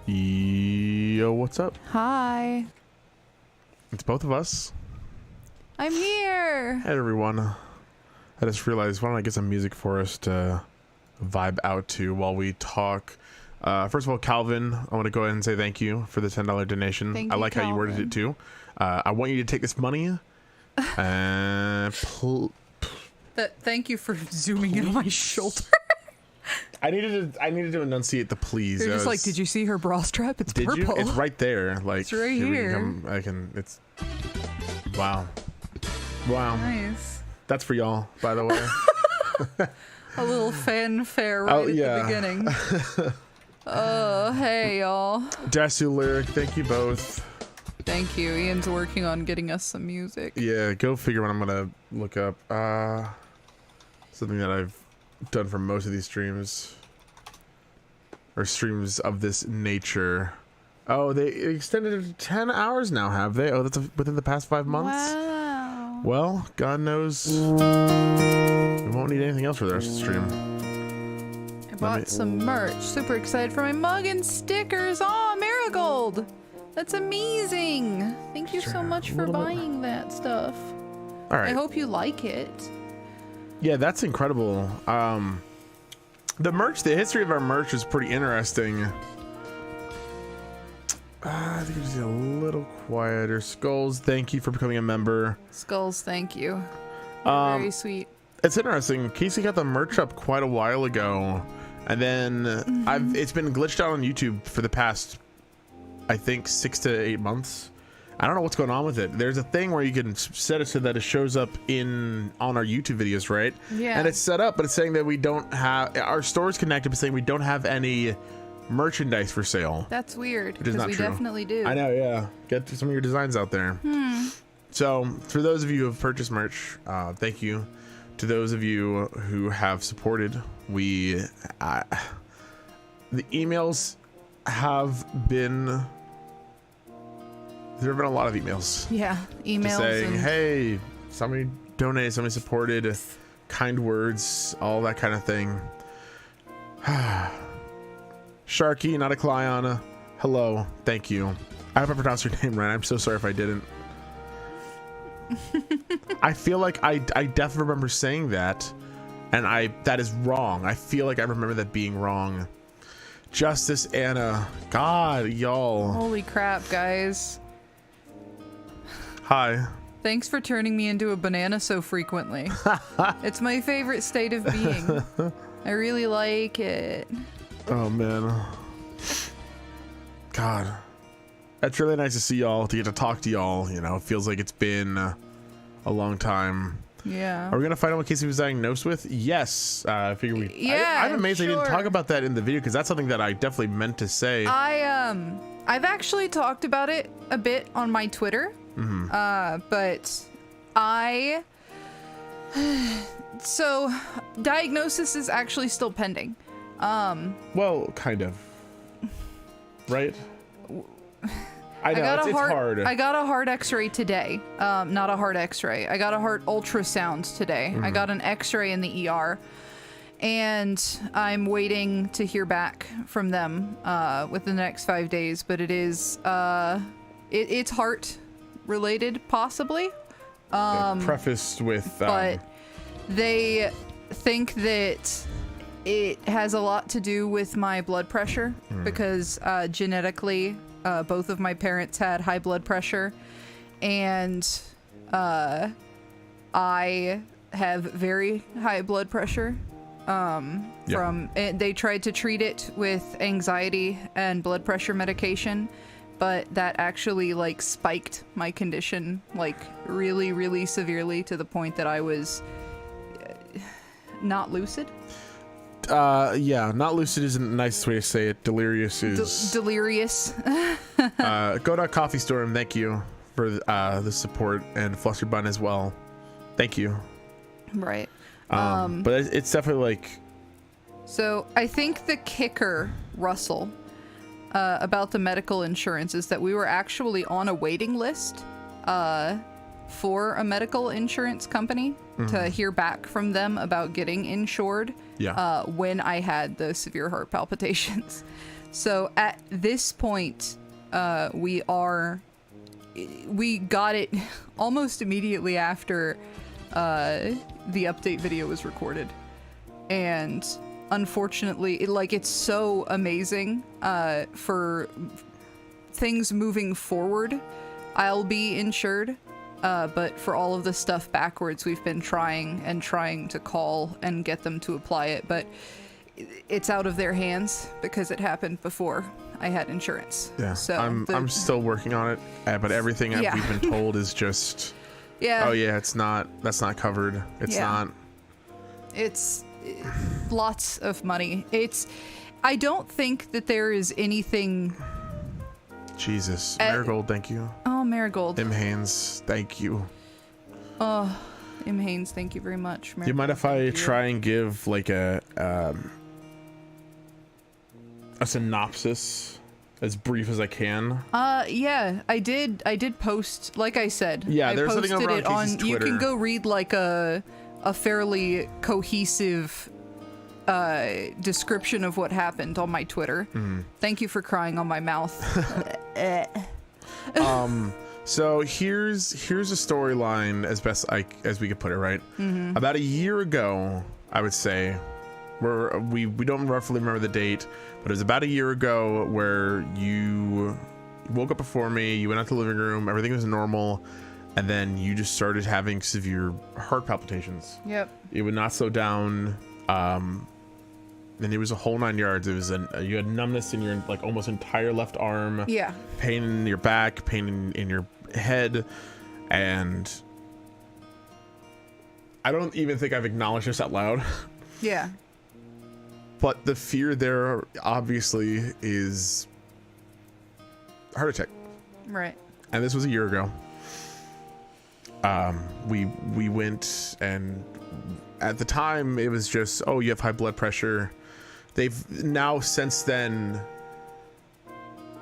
Yo, what's up? Hi. It's both of us. I'm here. Hey, everyone. I just realized, why don't I get some music for us to vibe out to while we talk? First of all, Calvin, I want to go ahead and say thank you for the $10 donation. Thank I you, like how you worded it too. I want you to take this money. Thank you for zooming in on my shoulder. I needed to enunciate the please. You're just like, did you see her bra strap? It's did purple. You? It's right there. Like, it's right here. It's wow. Nice. That's for y'all, by the way. A little fanfare right at the beginning. Hey y'all. Dasu Lyric, thank you both. Thank you. Ian's working on getting us some music. Yeah, go figure what I'm gonna look up. Something that I've done for most of these streams. Or streams of this nature. Oh, they extended it to 10 hours now, have they? Oh, that's within the past 5 months? Wow. Well, God knows. We won't need anything else for the rest of the stream. I bought some merch. Super excited for my mug and stickers. Oh, Marigold. That's amazing. Thank you so much for buying that stuff. All right. I hope you like it. Yeah, that's incredible. The merch, the history of our merch is pretty interesting. I think it's a little quieter. Skulls, thank you for becoming a member. Skulls, thank you. You're very sweet. It's interesting. Casey got the merch up quite a while ago, and then it's been glitched out on YouTube for the past, I think, 6 to 8 months. I don't know what's going on with it. There's a thing where you can set it so that it shows up on our YouTube videos, right? Yeah. And it's set up, but it's saying that we don't have our store's connected, but saying we don't have any merchandise for sale. That's weird because we definitely do. I know, yeah. Get some of your designs out there. So for those of you who have purchased merch, thank you. To those of you who have supported, the emails have been. There have been a lot of emails. Yeah, emails saying, hey, somebody donated, somebody supported, kind words, all that kind of thing. Sharky, not a Clyana. Hello, thank you. I hope I pronounced your name right. I'm so sorry if I didn't. I feel like I definitely remember saying that, and that is wrong. I feel like I remember that being wrong. Justice Anna. God, y'all. Holy crap, guys. Hi. Thanks for turning me into a banana so frequently. It's my favorite state of being. I really like it. Oh, man. God. That's really nice to see y'all, to get to talk to y'all. You know, it feels like it's been a long time. Yeah. Are we going to find out what Casey was diagnosed with? Yes. I figure we... Yeah, I'm amazed I didn't sure. talk about that in the video, because that's something that I definitely meant to say. I've actually talked about it a bit on my Twitter. But so diagnosis is actually still pending. Well, kind of. Right? I know, it's hard. I got a heart X-ray today. Not a heart X-ray. I got a heart ultrasound today. I got an X-ray in the ER, and I'm waiting to hear back from them within the next 5 days. But it is it's heart related, possibly. Prefaced with, but they think that it has a lot to do with my blood pressure because genetically, both of my parents had high blood pressure, and I have very high blood pressure. From they tried to treat it with anxiety and blood pressure medication, but that actually like spiked my condition like really, really severely to the point that I was not lucid. Yeah, not lucid isn't the nicest way to say it. Delirious is... delirious. Go to Coffee Store and thank you for the support, and Fluster Bun as well. Thank you. Right. But it's definitely like... So I think the kicker, Russell, about the medical insurance is that we were actually on a waiting list for a medical insurance company to hear back from them about getting insured when I had the severe heart palpitations. So at this point, we got it almost immediately after the update video was recorded. And unfortunately, it's so amazing for things moving forward. I'll be insured. But for all of the stuff backwards, we've been trying to call and get them to apply it, but it's out of their hands because it happened before I had insurance. Yeah, so I'm still working on it, but everything we've been told is just, oh yeah, that's not covered. It's not. It's lots of money. I don't think that there is anything. Jesus. Marigold, thank you. Oh, Marigold. M. Haynes, thank you. Oh, M. Haynes, thank you very much. Do you mind if I try and give like a synopsis as brief as I can? Yeah, I did post, like I said. Yeah, I there's something over posted on Casey's Twitter. You can go read like a fairly cohesive description of what happened on my Twitter. Thank you for crying on my mouth. So here's a storyline as best as we could put it, right? About a year ago, I would say, where we don't roughly remember the date, but it was about a year ago where you woke up before me, you went out to the living room, everything was normal, and then you just started having severe heart palpitations. Yep. It would not slow down. And it was a whole 9 yards. It was you had numbness in your like almost entire left arm. Yeah. Pain in your back, pain in your head, and I don't even think I've acknowledged this out loud. Yeah. But the fear there obviously is heart attack. Right. And this was a year ago. We went, and at the time it was just, oh, you have high blood pressure. They've now since then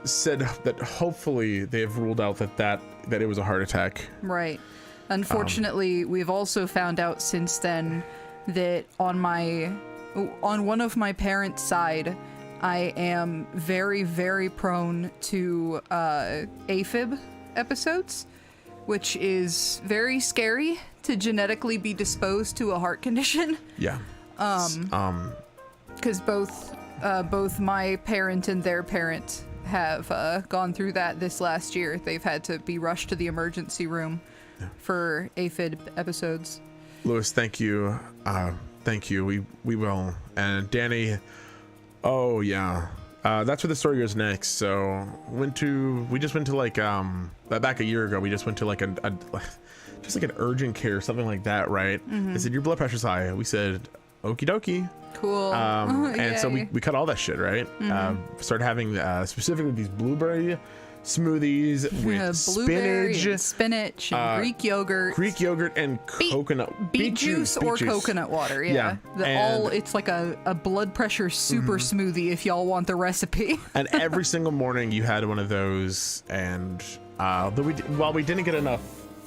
said that hopefully they have ruled out that it was a heart attack. Right. Unfortunately, we've also found out since then that on one of my parents' side, I am very, very prone to AFib episodes, which is very scary to genetically be disposed to a heart condition. Yeah. Because both my parent and their parent have gone through that this last year. They've had to be rushed to the emergency room for AFib episodes. Lewis, thank you. Thank you. We will. And Danny, oh yeah. That's where the story goes next. So we just went to like back a year ago, we just went to like just like an urgent care, something like that, right? They said your blood pressure's high. We said okie dokie. Cool. And so we cut all that shit, right? Started having specifically these blueberry smoothies with blueberry spinach, and spinach and Greek yogurt and coconut beet juice or coconut water. Yeah, it's like a blood pressure super smoothie if y'all want the recipe. And every single morning you had one of those, and while we didn't get enough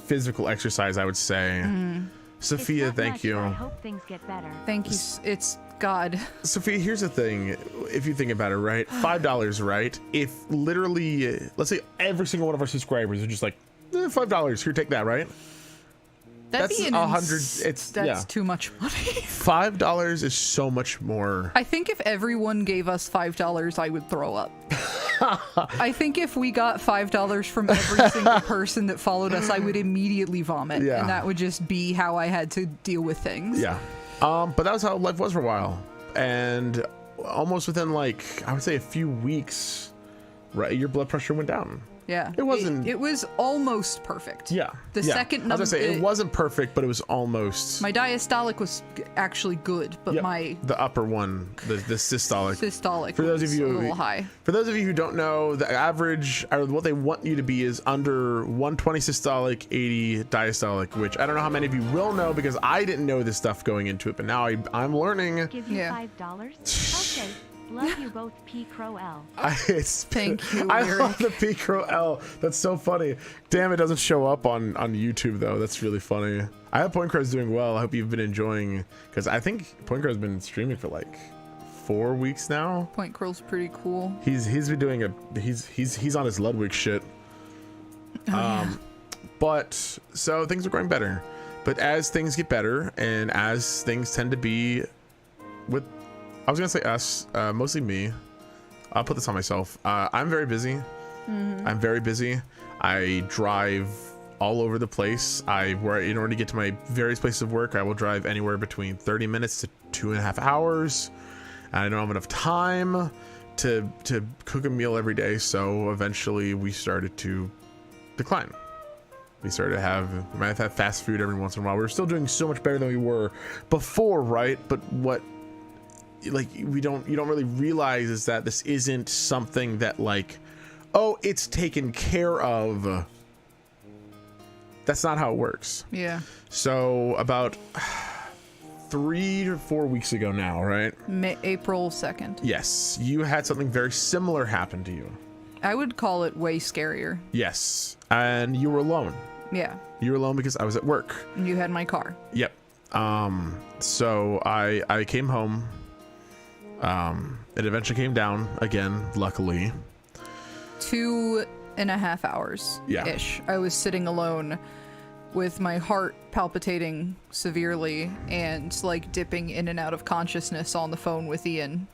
physical exercise, I would say. Sophia, thank you. I hope things get better. Thank you. It's God. Sophia, here's the thing. If you think about it, right? $5, right? If literally, let's say every single one of our subscribers are just like, $5, here, take that, right? That's That's too much money. $5 is so much more. I think if everyone gave us $5, I would throw up. I think if we got $5 from every single person that followed us, I would immediately vomit. Yeah. And that would just be how I had to deal with things. Yeah. But that was how life was for a while. And almost within, like, I would say a few weeks, right, your blood pressure went down. Yeah. It wasn't. It was almost perfect. Yeah. The second number. I was gonna say, it wasn't perfect, but it was almost. My diastolic was actually good, but the upper one, the systolic. Systolic For those of you a little high. For those of you who don't know, the average, or what they want you to be, is under 120 systolic, 80 diastolic, which I don't know how many of you will know because I didn't know this stuff going into it, but now I'm learning. Give you $5? Okay. Love you both, P. Crow L. Thank you, I Eric. love the P. Crow L. That's so funny. Damn, it doesn't show up on YouTube, though. That's really funny. I hope Point Crow's doing well. I hope you've been enjoying, because I think Point Crow's been streaming for like 4 weeks now. Point Crow's pretty cool. He's been doing he's on his Ludwig shit. But so things are going better. But as things get better, and as things tend to be with, I was gonna say us, mostly me. I'll put this on myself. I'm very busy. I'm very busy. I drive all over the place. In order to get to my various places of work, I will drive anywhere between 30 minutes to 2.5 hours. And I don't have enough time to cook a meal every day. So eventually we started to decline. We started we might have fast food every once in a while. We're still doing so much better than we were before, right? But what, like, you don't really realize is that this isn't something that, like, oh, it's taken care of. That's not how it works. Yeah. So about 3 or 4 weeks ago now, right? April 2nd. Yes, you had something very similar happen to you. I would call it way scarier. Yes, and you were alone. Yeah. You were alone because I was at work. And you had my car. Yep. So I came home. It eventually came down again, luckily. 2.5 hours ish. I was sitting alone with my heart palpitating severely and like dipping in and out of consciousness on the phone with Ian.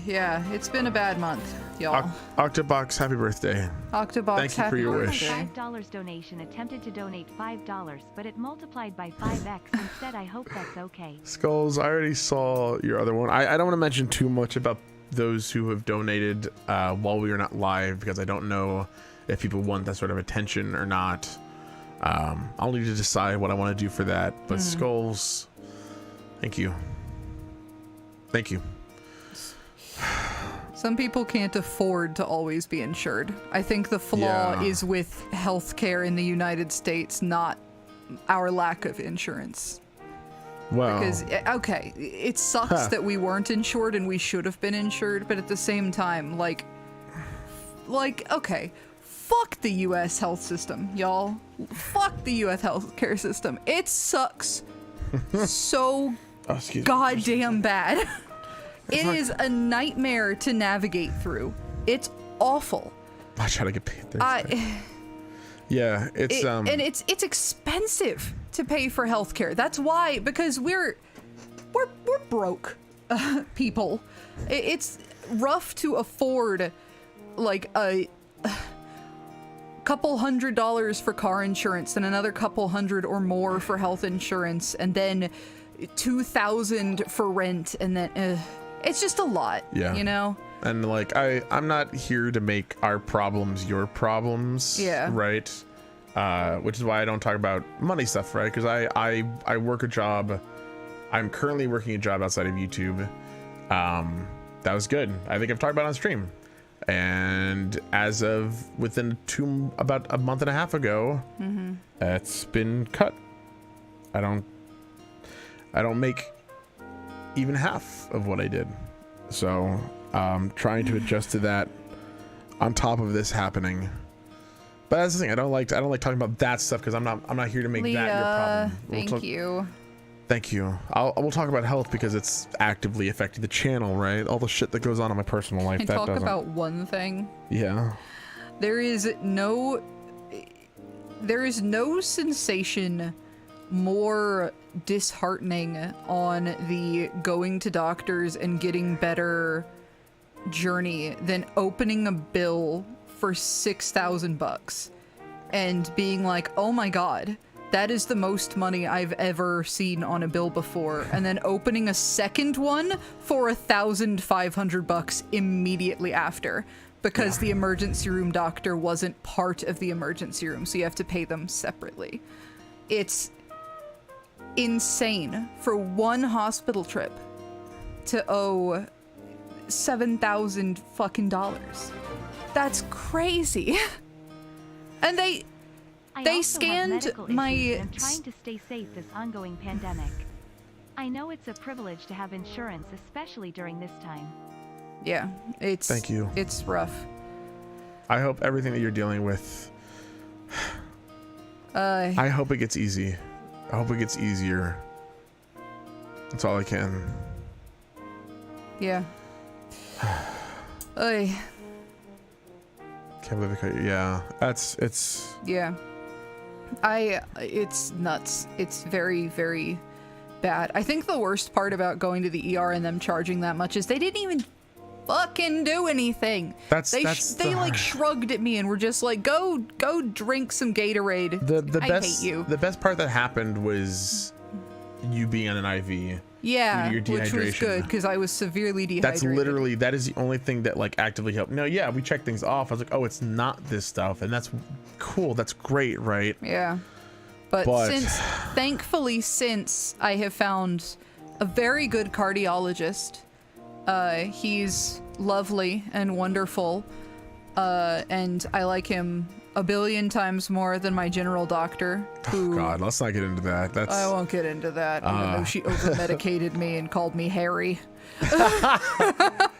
Yeah, it's been a bad month, y'all. Octobox, happy birthday. Octobox, thank you for your wish. $5 donation attempted to donate $5, but it multiplied by 5x instead. I hope that's okay. Skulls, I already saw your other one. I don't want to mention too much about those who have donated while we were not live, because I don't know if people want that sort of attention or not. I'll need to decide what I want to do for that. But Skulls, thank you. Thank you. Some people can't afford to always be insured. I think the flaw is with healthcare in the United States, not our lack of insurance. Wow. Because, okay, it sucks that we weren't insured and we should have been insured, but at the same time, like, okay, fuck the U.S. health system, y'all. Fuck the U.S. healthcare system. It sucks so goddamn bad. It is a nightmare to navigate through. It's awful. I try to get paid Thursday. Yeah, and it's expensive to pay for healthcare. That's why, because we're broke people. It's rough to afford like a couple $100 for car insurance and another couple $100 or more for health insurance, and then $2,000 for rent, and then it's just a lot. Yeah, you know. And like I'm not here to make our problems your problems. Yeah. Right. Which is why I don't talk about money stuff, right? Because I work a job. I'm currently working a job outside of YouTube. that was good. I think I've talked about it on stream. And as of within about a month and a half ago, it's been cut. I don't make even half of what I did. So trying to adjust to that on top of this happening. But that's the thing, I don't like talking about that stuff because I'm not here to make that your problem. Thank you. Thank you. We'll talk about health because it's actively affecting the channel, right? All the shit that goes on in my personal life. Can I talk about one thing? Yeah. There is no sensation more disheartening on the going to doctors and getting better journey than opening a bill for $6,000 and being like, oh my god, that is the most money I've ever seen on a bill before, and then opening a second one for $1,500 immediately after because the emergency room doctor wasn't part of the emergency room, so you have to pay them separately. It's insane for one hospital trip to owe $7,000 fucking dollars. That's crazy. And they scanned my. I'm trying to stay safe this ongoing pandemic. I know it's a privilege to have insurance, especially during this time. Yeah, it's. Thank you. It's rough. I hope everything that you're dealing with. I hope it gets easy. I hope it gets easier. That's all I can. Yeah. Ay. Can't believe I cut you. Yeah, it's. Yeah. It's nuts. It's very, very bad. I think the worst part about going to the ER and them charging that much is they didn't even fucking do anything. They like shrugged at me and were just like, go drink some Gatorade. I hate you. The best part that happened was you being on an IV. Yeah, your dehydration. which was good because I was severely dehydrated. That is the only thing that like actively helped. No, yeah, we checked things off. I was like, oh, it's not this stuff, and that's cool. That's great, right? Yeah, but thankfully, since I have found a very good cardiologist, he's lovely and wonderful, and I like him a billion times more than my general doctor. Who, oh God, let's not get into that. I won't get into that, even though she over-medicated me and called me Harry.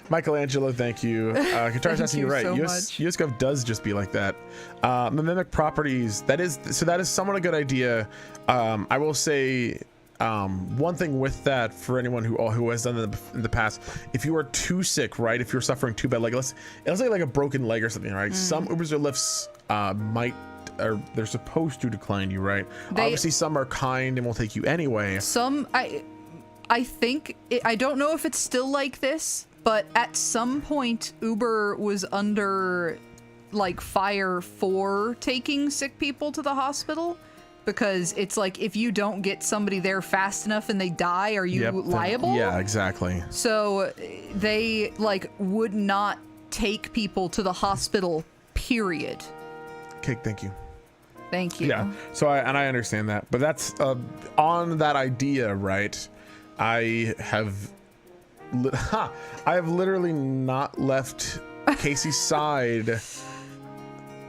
Michelangelo, thank you. Guitar Assassin, you're right. So US Gov does just be like that. Mimic properties, that is somewhat a good idea. I will say one thing with that for anyone who has done it in the past, if you are too sick, right? If you're suffering too bad, like let's say like a broken leg or something, right? Some Ubers or Lyfts they're supposed to decline you, right? Obviously some are kind and will take you anyway. Some, I think, I don't know if it's still like this, but at some point Uber was under like fire for taking sick people to the hospital, because it's like, if you don't get somebody there fast enough and they die, are you liable? Yeah, exactly. So they like would not take people to the hospital, period. Okay, thank you. Thank you. Yeah. So I understand that, but that's on that idea, right? I have literally not left Casey's side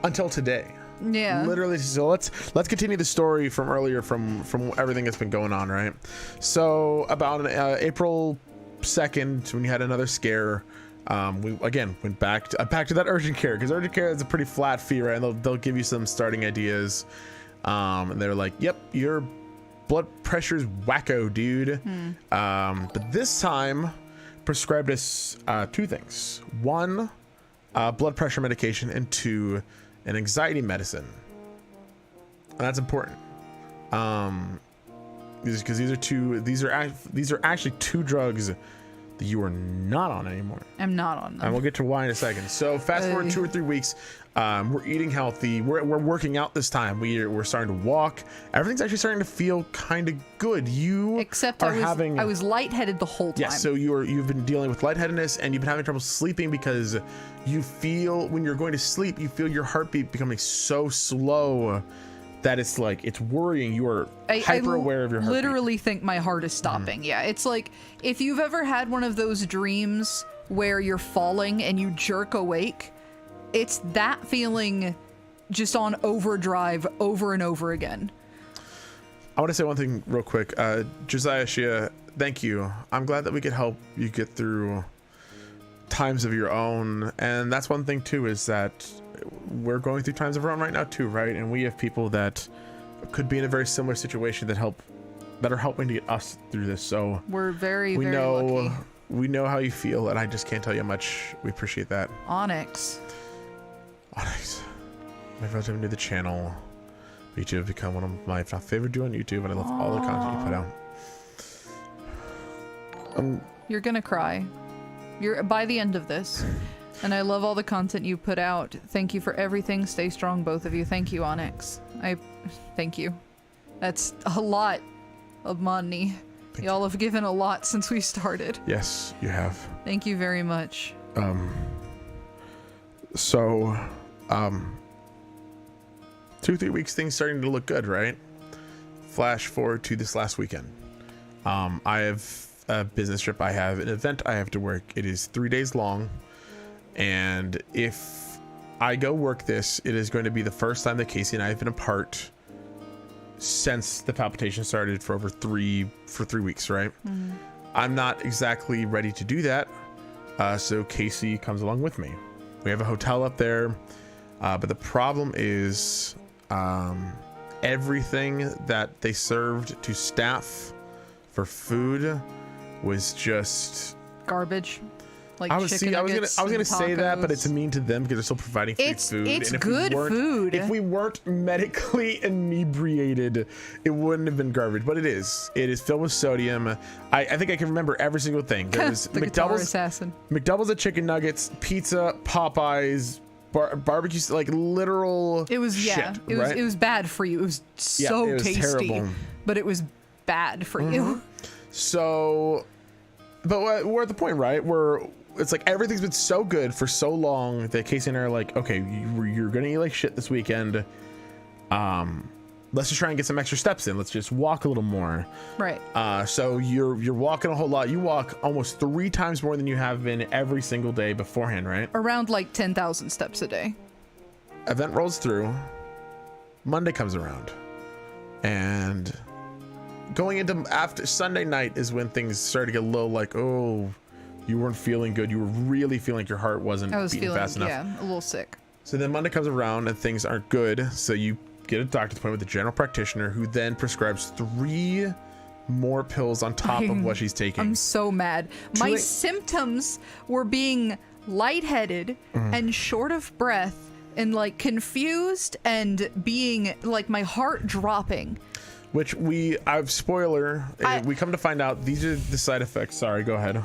until today. Yeah. Literally. So let's continue the story from earlier, from everything that's been going on, right? So about April 2nd, when you had another scare, we again went back to that urgent care, because urgent care is a pretty flat fee, right? And they'll give you some starting ideas. And they're like, yep, your blood pressure's wacko, dude. But this time prescribed us two things. One, blood pressure medication, and two, an anxiety medicine. And that's important. Because these are actually two drugs that you are not on anymore. I'm not on them. And we'll get to why in a second. So fast forward 2 or 3 weeks, we're eating healthy. We're working out this time. We're starting to walk. Everything's actually starting to feel kind of good. I was lightheaded the whole time. Yeah, so you've been dealing with lightheadedness, and you've been having trouble sleeping because you feel, when you're going to sleep, you feel your heartbeat becoming so slow that it's worrying. You are hyper aware of your heartbeat. I literally think my heart is stopping. Yeah, it's like if you've ever had one of those dreams where you're falling and you jerk awake. It's that feeling just on overdrive over and over again. I want to say one thing real quick. Josiah Shia, thank you. I'm glad that we could help you get through times of your own. And that's one thing too, is that we're going through times of our own right now too, right? And we have people that could be in a very similar situation that are helping to get us through this. So we're very lucky. We know how you feel, and I just can't tell you how much we appreciate that. Onyx, my relative new to the channel. You two have become one of my, if not favorite duo on YouTube, and I love all the content you put out. You're gonna cry. You're by the end of this. And I love all the content you put out. Thank you for everything. Stay strong, both of you. Thank you, Onyx. Thank you. That's a lot of money. Y'all have given a lot since we started. Yes, you have. Thank you very much. 2-3 weeks, things starting to look good, right? Flash forward to this last weekend. I have a business trip. I have an event I have to work. It is 3 days long. And if I go work this, it is going to be the first time that Casey and I have been apart since the palpitation started for 3 weeks, right? Mm-hmm. I'm not exactly ready to do that. So Casey comes along with me. We have a hotel up there. But the problem is everything that they served to staff for food was just garbage. Like I was gonna say that, but it's mean to them because they're still providing free food. It's good food. If we weren't medically inebriated, it wouldn't have been garbage. But it is. It is filled with sodium. I think I can remember every single thing. There was the guitar assassin. McDoubles at chicken nuggets, pizza, Popeyes, barbecue, like literal. It was shit, it was bad for you. It was so it was tasty, terrible. but it was bad for you. So, but we're at the point, right, where it's like everything's been so good for so long that Casey and I are like, okay, you're gonna eat like shit this weekend. Let's just try and get some extra steps in. Let's just walk a little more. Right. So you're walking a whole lot. You walk almost 3 times more than you have been every single day beforehand, right? Around like 10,000 steps a day. Event rolls through. Monday comes around, and going into after Sunday night is when things started to get a little like, oh, you weren't feeling good. You were really feeling like your heart wasn't beating fast enough. Yeah, a little sick. So then Monday comes around and things aren't good. So you get a doctor's appointment with a general practitioner who then prescribes 3 more pills on top of what she's taking. I'm so mad. My symptoms were being lightheaded and short of breath and like confused and being like my heart dropping. Which we come to find out these are the side effects. Sorry, go ahead.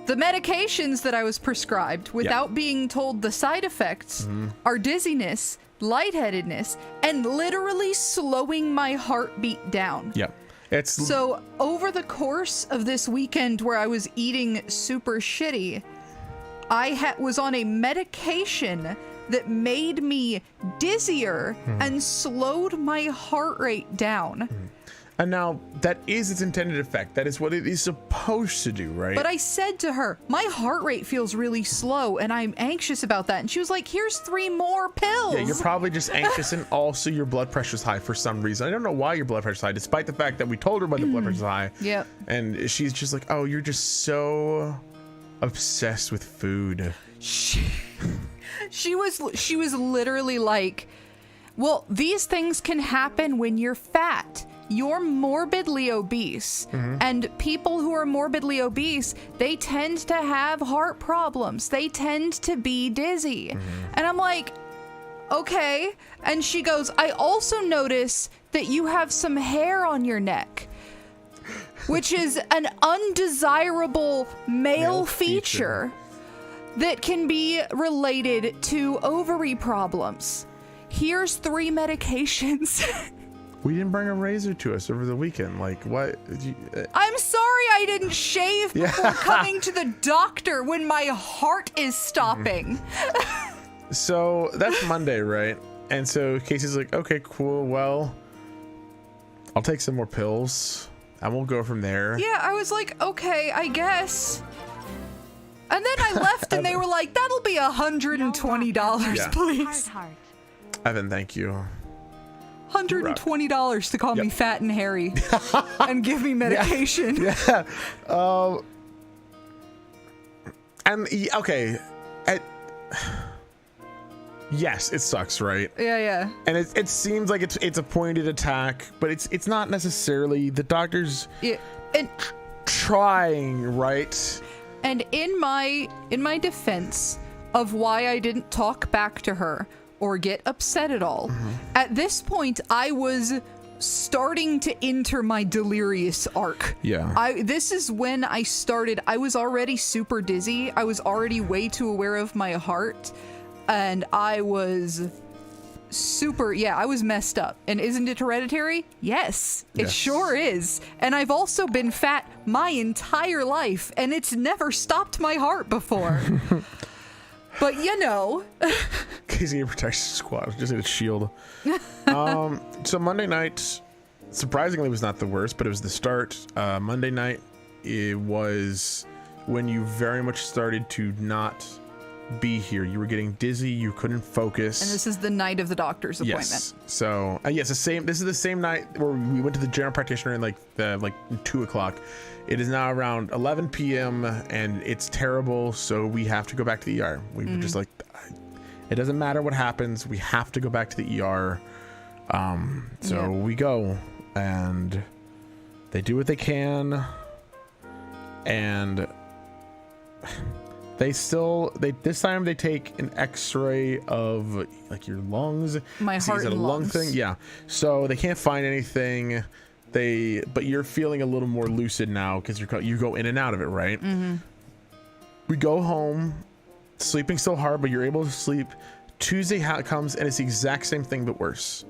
The medications that I was prescribed without being told the side effects are dizziness, lightheadedness, and literally slowing my heartbeat down. Yeah. So over the course of this weekend where I was eating super shitty, I was on a medication that made me dizzier and slowed my heart rate down. And now that is its intended effect. That is what it is supposed to do, right? But I said to her, my heart rate feels really slow and I'm anxious about that. And she was like, here's 3 more pills. Yeah, you're probably just anxious and also your blood pressure's high for some reason. I don't know why your blood pressure's high, despite the fact that we told her about the blood pressure's high. Yep. And she's just like, oh, you're just so obsessed with food. She was literally like, well, these things can happen when you're fat. You're morbidly obese, and people who are morbidly obese, they tend to have heart problems. They tend to be dizzy. And I'm like, okay. And she goes, I also notice that you have some hair on your neck, which is an undesirable male feature that can be related to ovary problems. Here's 3 medications. We didn't bring a razor to us over the weekend. Like, what? I'm sorry I didn't shave before coming to the doctor when my heart is stopping. So that's Monday, right? And so Casey's like, okay, cool. Well, I'll take some more pills. and we'll go from there. Yeah, I was like, okay, I guess. And then I left, and they were like, that'll be $120, Yeah. please. Heart. Evan, thank you. $120 to call me Yep. fat and hairy and give me medication. Yeah. Okay. Yes, it sucks, right? Yeah. And it seems like it's a pointed attack, but it's not necessarily. The doctor's Yeah. And trying, right? And in my defense of why I didn't talk back to her or get upset at all, at this point I was starting to enter my delirious arc. Yeah. This is when I started. I was already super dizzy. I was already way too aware of my heart, and I was I was messed up. And isn't it hereditary? Yes, it Yes. sure is. And I've also been fat my entire life, and it's never stopped my heart before. But you know. Casey Protection Squad, just need a shield. So Monday night, surprisingly, was not the worst, but it was the start. Monday night, it was when you very much started to not be here. You were getting dizzy. You couldn't focus. And this is the night of the doctor's appointment. Yes. So yes, this is the same night where we went to the general practitioner in like 2:00. It is now around 11 p.m. and it's terrible. So we have to go back to the ER. We were just like, it doesn't matter what happens. We have to go back to the ER. So we go, and they do what they can, and this time they take an x-ray of like your lungs. My See, heart is it and a lung lungs. thing? Yeah. So they can't find anything. But you're feeling a little more lucid now because you go in and out of it, right? We go home, sleeping so hard, but you're able to sleep. Tuesday comes and it's the exact same thing but worse.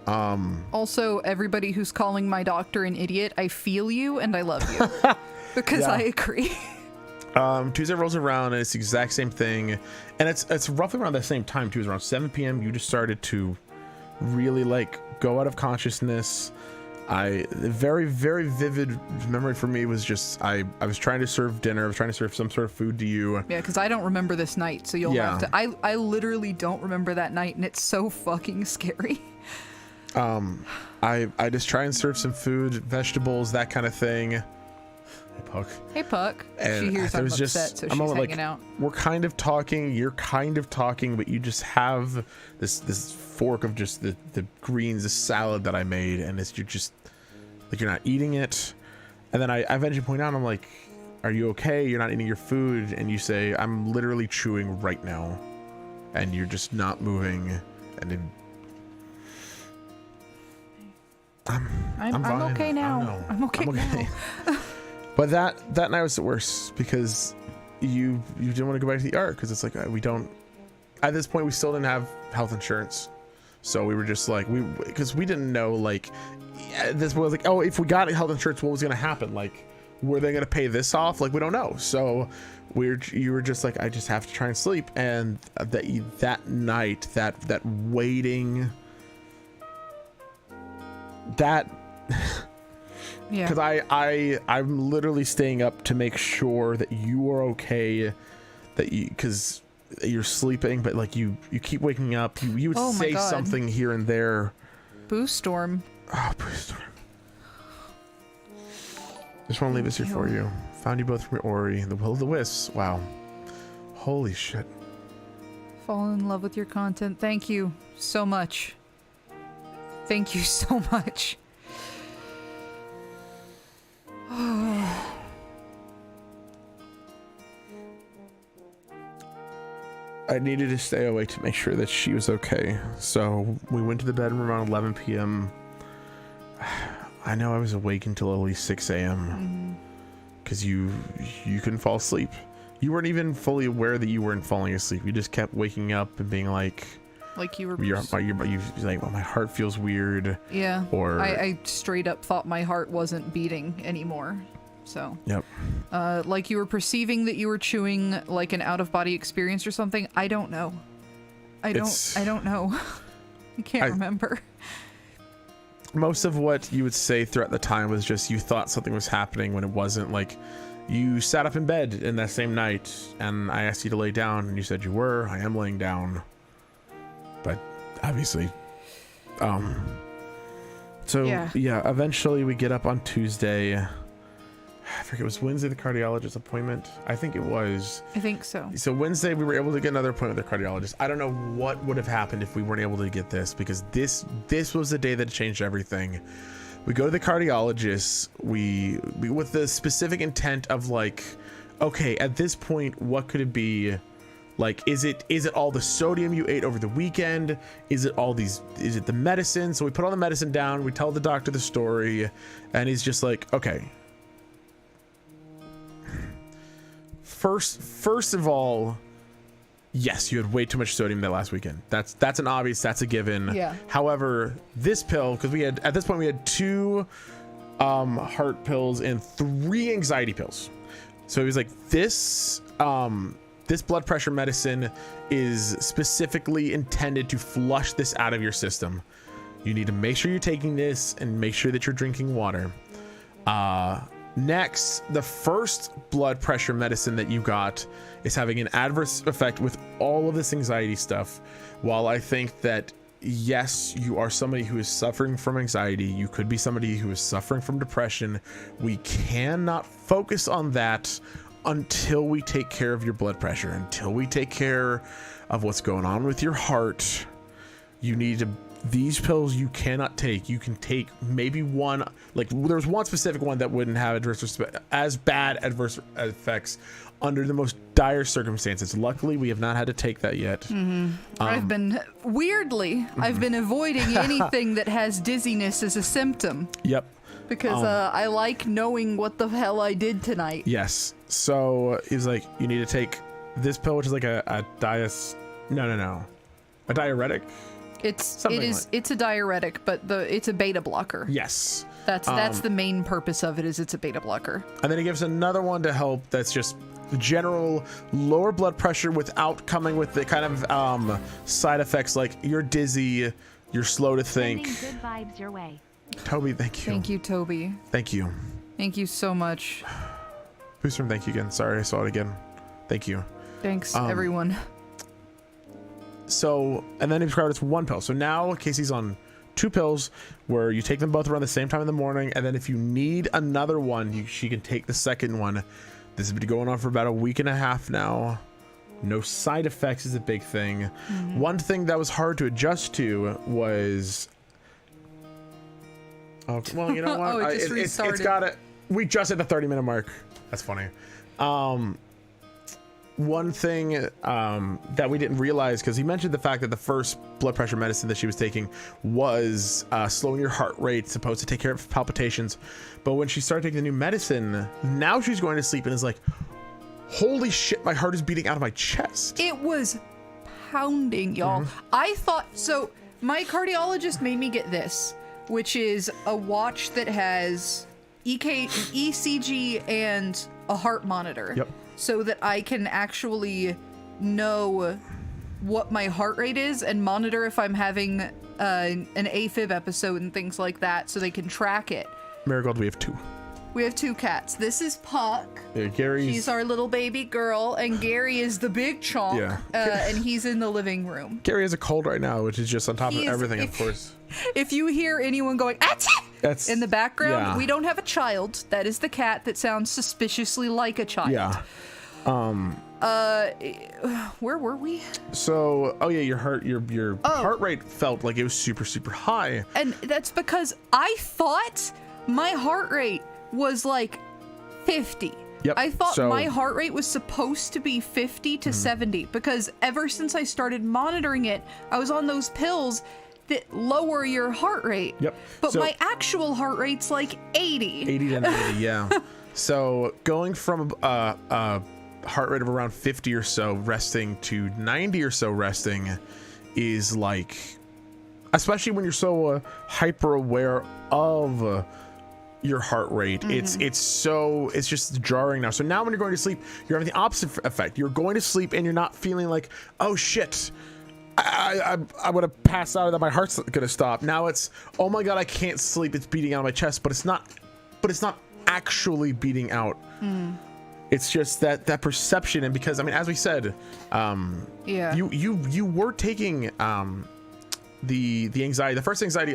Also, everybody who's calling my doctor an idiot, I feel you and I love you. Because Yeah. I agree. Tuesday rolls around and it's the exact same thing, and it's roughly around the same time too. It was around 7 p.m. You just started to really like go out of consciousness. The very, very vivid memory for me was just I was trying to serve dinner. I was trying to serve some sort of food to you. Yeah, because I don't remember this night, so you'll Yeah. have to. I literally don't remember that night, and it's so fucking scary. I just try and serve some food, vegetables, that kind of thing. Hey, Puck. Hey, Puck. And She hears there I'm was upset, just so a she's moment, hanging like, out. We're kind of talking, you're kind of talking, but you just have this fork of just the greens, the salad that I made, and you're just like, you're not eating it. And then I eventually point out, I'm like, are you okay? You're not eating your food. And you say, I'm literally chewing right now, and you're just not moving. And then I'm fine. okay now. I know. I'm okay now. But that night was the worst because you didn't want to go back to the ER because it's like we don't. At this point, we still didn't have health insurance, so we were just like because we didn't know like this was like, oh, if we got health insurance, what was going to happen? Like, were they going to pay this off? Like, we don't know. So you were just like, I just have to try and sleep. And that night, that waiting, that. Yeah. Because I'm literally staying up to make sure that you are okay, because you're sleeping, but like you keep waking up. You would Oh my say God. something here and there. Boo Storm. Oh, please. Just want to leave this here for you. Found you both from Ori, the Will of the Wisps. Wow. Holy shit. Fall in love with your content. Thank you so much. Thank you so much. I needed to stay awake to make sure that she was okay. So we went to the bedroom around 11 p.m. I know I was awake until at least 6 a.m. Because you couldn't fall asleep. You weren't even fully aware that you weren't falling asleep. You just kept waking up and being like you were. you're like, well, my heart feels weird. Yeah. Or I straight up thought my heart wasn't beating anymore. So. Yep. Like you were perceiving that you were chewing like an out-of-body experience or something. I don't know. I don't know. I can't remember. most of what you would say throughout the time was just you thought something was happening when it wasn't. Like, you sat up in bed in that same night and I asked you to lay down and you said you were. I am laying down, but obviously so yeah, eventually we get up on Tuesday. I forget, it was Wednesday the cardiologist appointment. I think it was. I think so. So Wednesday we were able to get another appointment with the cardiologist. I don't know what would have happened if we weren't able to get this, because this was the day that changed everything. We go to the cardiologist, we with the specific intent of like, okay, at this point, what could it be? Like, is it all the sodium you ate over the weekend? Is it the medicine? So we put all the medicine down, we tell the doctor the story, and he's just like, okay. First of all, yes, you had way too much sodium that last weekend. That's an obvious, that's a given. Yeah. However, this pill, because at this point we had 2 heart pills and 3 anxiety pills. So he was like, this blood pressure medicine is specifically intended to flush this out of your system. You need to make sure you're taking this and make sure that you're drinking water. Next, the first blood pressure medicine that you got is having an adverse effect with all of this anxiety stuff. While I think that, yes, you are somebody who is suffering from anxiety, you could be somebody who is suffering from depression, we cannot focus on that until we take care of your blood pressure, until we take care of what's going on with your heart. You need to, these pills you cannot take. You can take maybe one, like there's one specific one that wouldn't have as bad adverse effects under the most dire circumstances. Luckily, we have not had to take that yet. I've been avoiding anything that has dizziness as a symptom. Yep. Because I like knowing what the hell I did tonight. Yes. So he's like, you need to take this pill, which is like a diuretic. It's a diuretic, but it's a beta blocker. Yes. That's the main purpose of it, is it's a beta blocker. And then he gives another one to help, that's just general lower blood pressure without coming with the kind of side effects like you're dizzy, you're slow to think. Sending good vibes your way. Toby, thank you. Thank you, Toby. Thank you. Thank you so much. Who's from thank you again? Sorry, I saw it again. Thank you. Thanks, everyone. So, and then he prescribed us 1 pill. So now Casey's on 2 pills where you take them both around the same time in the morning. And then if you need another one, she can take the second one. This has been going on for about a week and a half now. No side effects is a big thing. One thing that was hard to adjust to was... Oh, well, you know what? It just restarted. It's got it. We just hit the 30-minute mark. That's funny. One thing that we didn't realize, because he mentioned the fact that the first blood pressure medicine that she was taking was slowing your heart rate, supposed to take care of palpitations. But when she started taking the new medicine, now she's going to sleep and is like, holy shit, my heart is beating out of my chest. It was pounding, y'all. I thought, so my cardiologist made me get this, which is a watch that has ECG and a heart monitor. Yep. So that I can actually know what my heart rate is and monitor if I'm having an AFib episode and things like that, so they can track it. Marigold, we have 2. We have 2 cats. This is Puck. Yeah, Gary's... She's our little baby girl, and Gary is the big chonk. Yeah. And he's in the living room. Gary has a cold right now, which is just on top of everything, of course. If you hear anyone going, that's in the background, yeah. We don't have a child. That is the cat that sounds suspiciously like a child. Yeah. Where were we? So, your heart rate felt like it was super, super high. And that's because I thought my heart rate was like 50. Yep. I thought my heart rate was supposed to be 50 to 70 because ever since I started monitoring it, I was on those pills that lower your heart rate. Yep. But my actual heart rate's like 80. 80 to 90, yeah. So going from a heart rate of around 50 or so resting to 90 or so resting is like, especially when you're so hyper aware of your heart rate, it's just jarring now. So now when you're going to sleep, you're having the opposite effect. You're going to sleep and you're not feeling like, oh shit, I would have passed out, that my heart's gonna stop. Now it's, oh my god, I can't sleep. It's beating out of my chest, but it's not actually beating out. It's just that perception. And because, I mean, as we said, Yeah. you were taking the anxiety, the first anxiety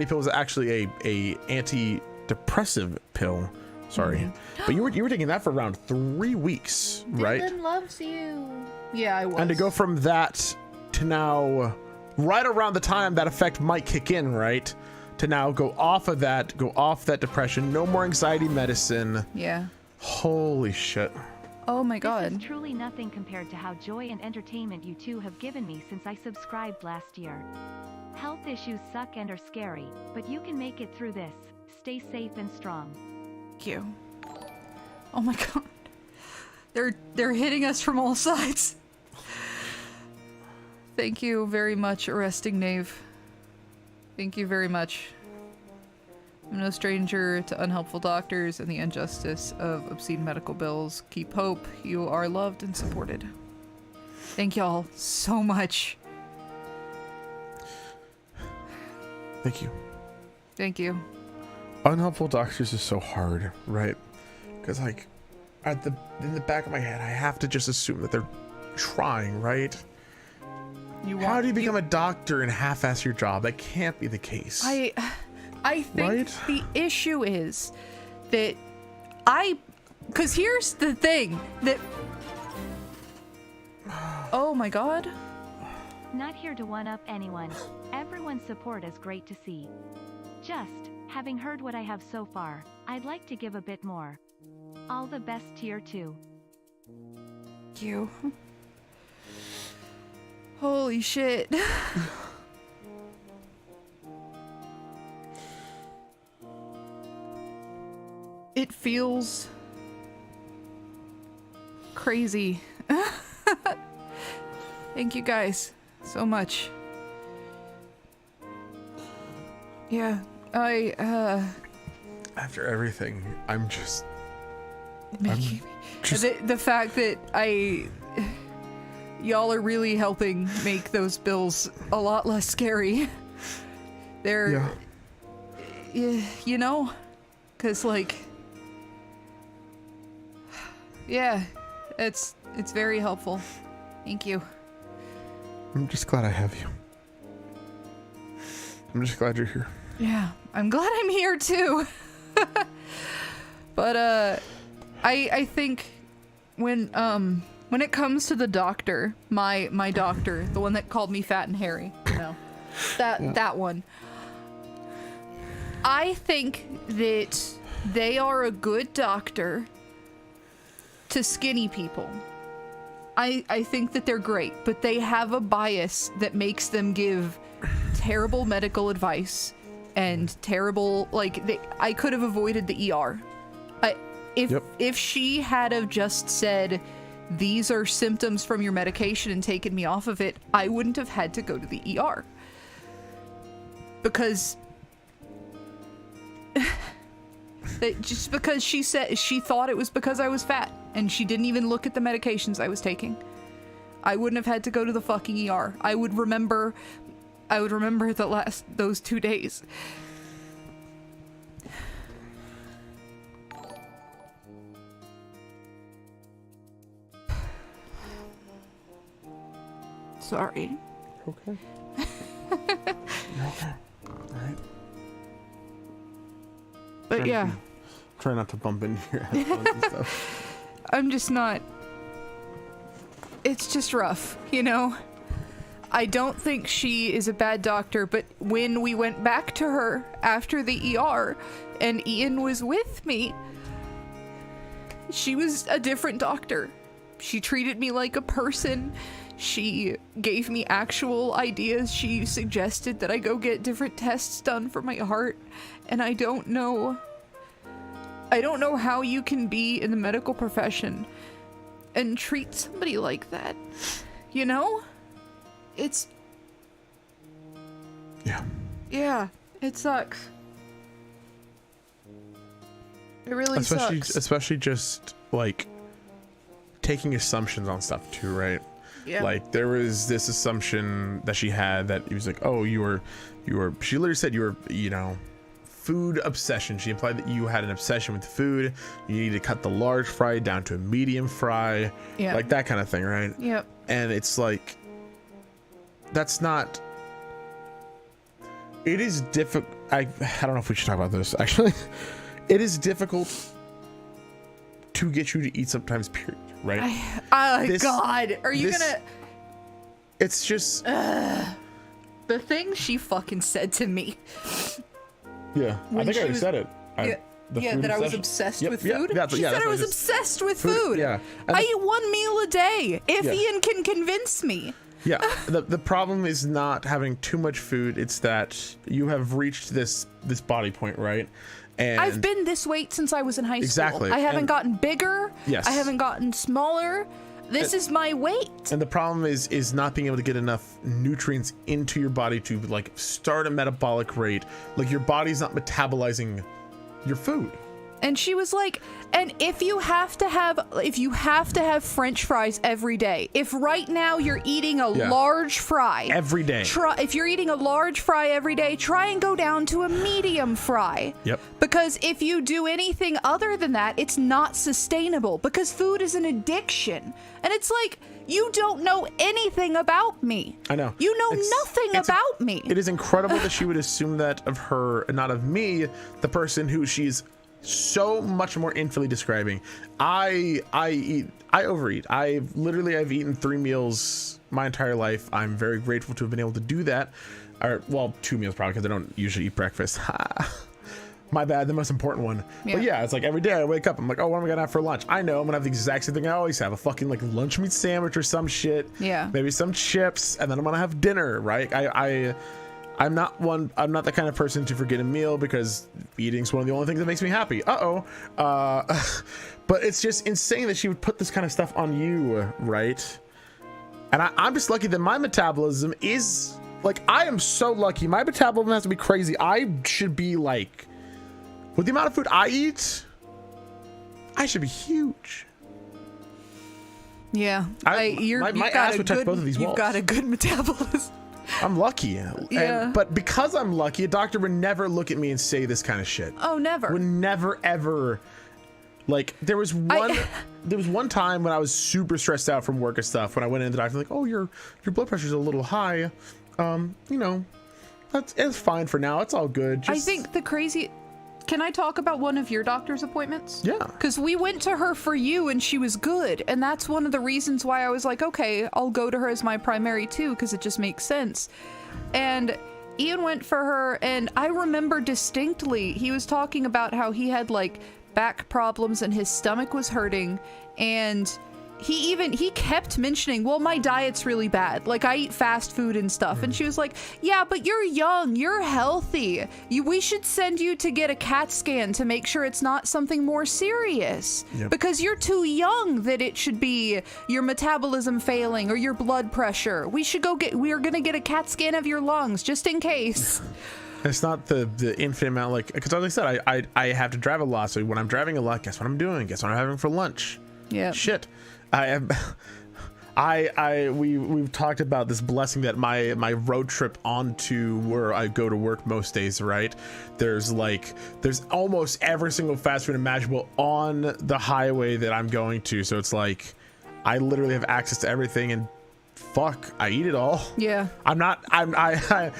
pill was actually a antidepressive pill. Sorry. But you were taking that for around 3 weeks, right? Dylan loves you. Yeah, I was. And to go from that to now, right around the time that effect might kick in, right? To now go off that depression, no more anxiety medicine. Yeah. Holy shit. Oh my This god. is truly nothing compared to how joy and entertainment you two have given me since I subscribed last year. Health issues suck and are scary, but you can make it through this. Stay safe and strong. Thank you. Oh my god. They're hitting us from all sides. Thank you very much, Arresting Knave. Thank you very much. I'm no stranger to unhelpful doctors and the injustice of obscene medical bills. Keep hope. You are loved and supported. Thank y'all so much. Thank you. Thank you. Unhelpful doctors is so hard, right? Because like in the back of my head, I have to just assume that they're trying, right? How do you become a doctor and half-ass your job? That can't be the case. I think Right? the issue is that because here's the thing that oh my god. Not here to one-up anyone. Everyone's support is great to see. Just, having heard what I have so far, I'd like to give a bit more. All the best to you too. Thank you. Holy shit. It feels crazy. Thank you guys so much. Yeah, After everything, I'm just the fact that y'all are really helping make those bills a lot less scary. They're, you know, cause like, yeah, it's very helpful. Thank you. I'm just glad I have you. I'm just glad you're here. Yeah, I'm glad I'm here too. But I think when it comes to the doctor, my doctor, the one that called me fat and hairy, you know, that one. I think that they are a good doctor to skinny people. I think that they're great, but they have a bias that makes them give terrible medical advice and terrible, like, I could have avoided the ER. If she had have just said, these are symptoms from your medication and taken me off of it, I wouldn't have had to go to the ER. Because just because she said she thought it was because I was fat and she didn't even look at the medications I was taking, I wouldn't have had to go to the fucking ER. I would remember those 2 days. Sorry. Okay. Okay. All right. But yeah, Try not to bump into your headphones and stuff. I'm just not. It's just rough, you know? I don't think she is a bad doctor, but when we went back to her after the ER and Ian was with me, she was a different doctor. She treated me like a person. She gave me actual ideas. She suggested that I go get different tests done for my heart, and I don't know how you can be in the medical profession and treat somebody like that. You know? It's... Yeah, it sucks. It really sucks. Especially just, like, taking assumptions on stuff, too, right? Yeah. Like there was this assumption that she had that he was like, oh, you were, she literally said you were, you know, food obsession. She implied that you had an obsession with food. You need to cut the large fry down to a medium fry, like that kind of thing, right? Yep. And it's like, that's not, it is difficult. I don't know if we should talk about this actually. It is difficult to get you to eat sometimes, period, right? God, are you gonna? It's just The thing she fucking said to me. Yeah, I think I already said it. That I was obsessed with food. She said I was obsessed with food. Yeah, I eat one meal a day. If Ian can convince me. Yeah, the problem is not having too much food. It's that you have reached this body point, right? And I've been this weight since I was in high school. Exactly. I haven't gotten bigger. Yes. I haven't gotten smaller. This is my weight. And the problem is not being able to get enough nutrients into your body to like start a metabolic rate. Like your body's not metabolizing your food. And she was like, and if you have to have French fries every day, if right now you're eating a large fry every day, if you're eating a large fry every day, try and go down to a medium fry. Yep. Because if you do anything other than that, it's not sustainable because food is an addiction. And it's like, you don't know anything about me. I know. You know nothing about me. It is incredible that she would assume that of her and not of me, the person who she's so much more infinitely describing. I overeat. I've eaten 3 meals my entire life. I'm very grateful to have been able to do that. Or, well, 2 meals probably because I don't usually eat breakfast. My bad, the most important one. But yeah, it's like every day I wake up, I'm like, oh, what am I gonna have for lunch? I know I'm gonna have the exact same thing I always have, a fucking like lunch meat sandwich or some shit. Yeah. Maybe some chips, and then I'm gonna have dinner, right? I'm not the kind of person to forget a meal because eating's one of the only things that makes me happy. But it's just insane that she would put this kind of stuff on you, right? And I'm just lucky that my metabolism is like, I am so lucky. My metabolism has to be crazy. I should be like, with the amount of food I eat, I should be huge. Yeah. My ass would touch both of these walls. You've got a good metabolism. I'm lucky. Yeah. But because I'm lucky, a doctor would never look at me and say this kind of shit. Oh, never. Would never, ever. Like, there was one time when I was super stressed out from work and stuff, when I went in, the doctor was like, oh, your blood pressure's a little high. You know, it's fine for now. It's all good. I think can I talk about one of your doctor's appointments? Yeah. Because we went to her for you and she was good. And that's one of the reasons why I was like, okay, I'll go to her as my primary too, because it just makes sense. And Ian went for her, and I remember distinctly, he was talking about how he had like back problems and his stomach was hurting. And he kept mentioning, well, my diet's really bad. Like, I eat fast food and stuff. And she was like, yeah, but you're young. You're healthy. We should send you to get a CAT scan to make sure it's not something more serious. Yep. Because you're too young that it should be your metabolism failing or your blood pressure. We are going to get a CAT scan of your lungs just in case. It's not the infinite amount, like, because as I said, I have to drive a lot. So when I'm driving a lot, guess what I'm doing? Guess what I'm having for lunch? Yeah. Shit. We've talked about this blessing that my road trip onto where I go to work most days, right? There's almost every single fast food imaginable on the highway that I'm going to. So it's like, I literally have access to everything, and fuck, I eat it all. Yeah. I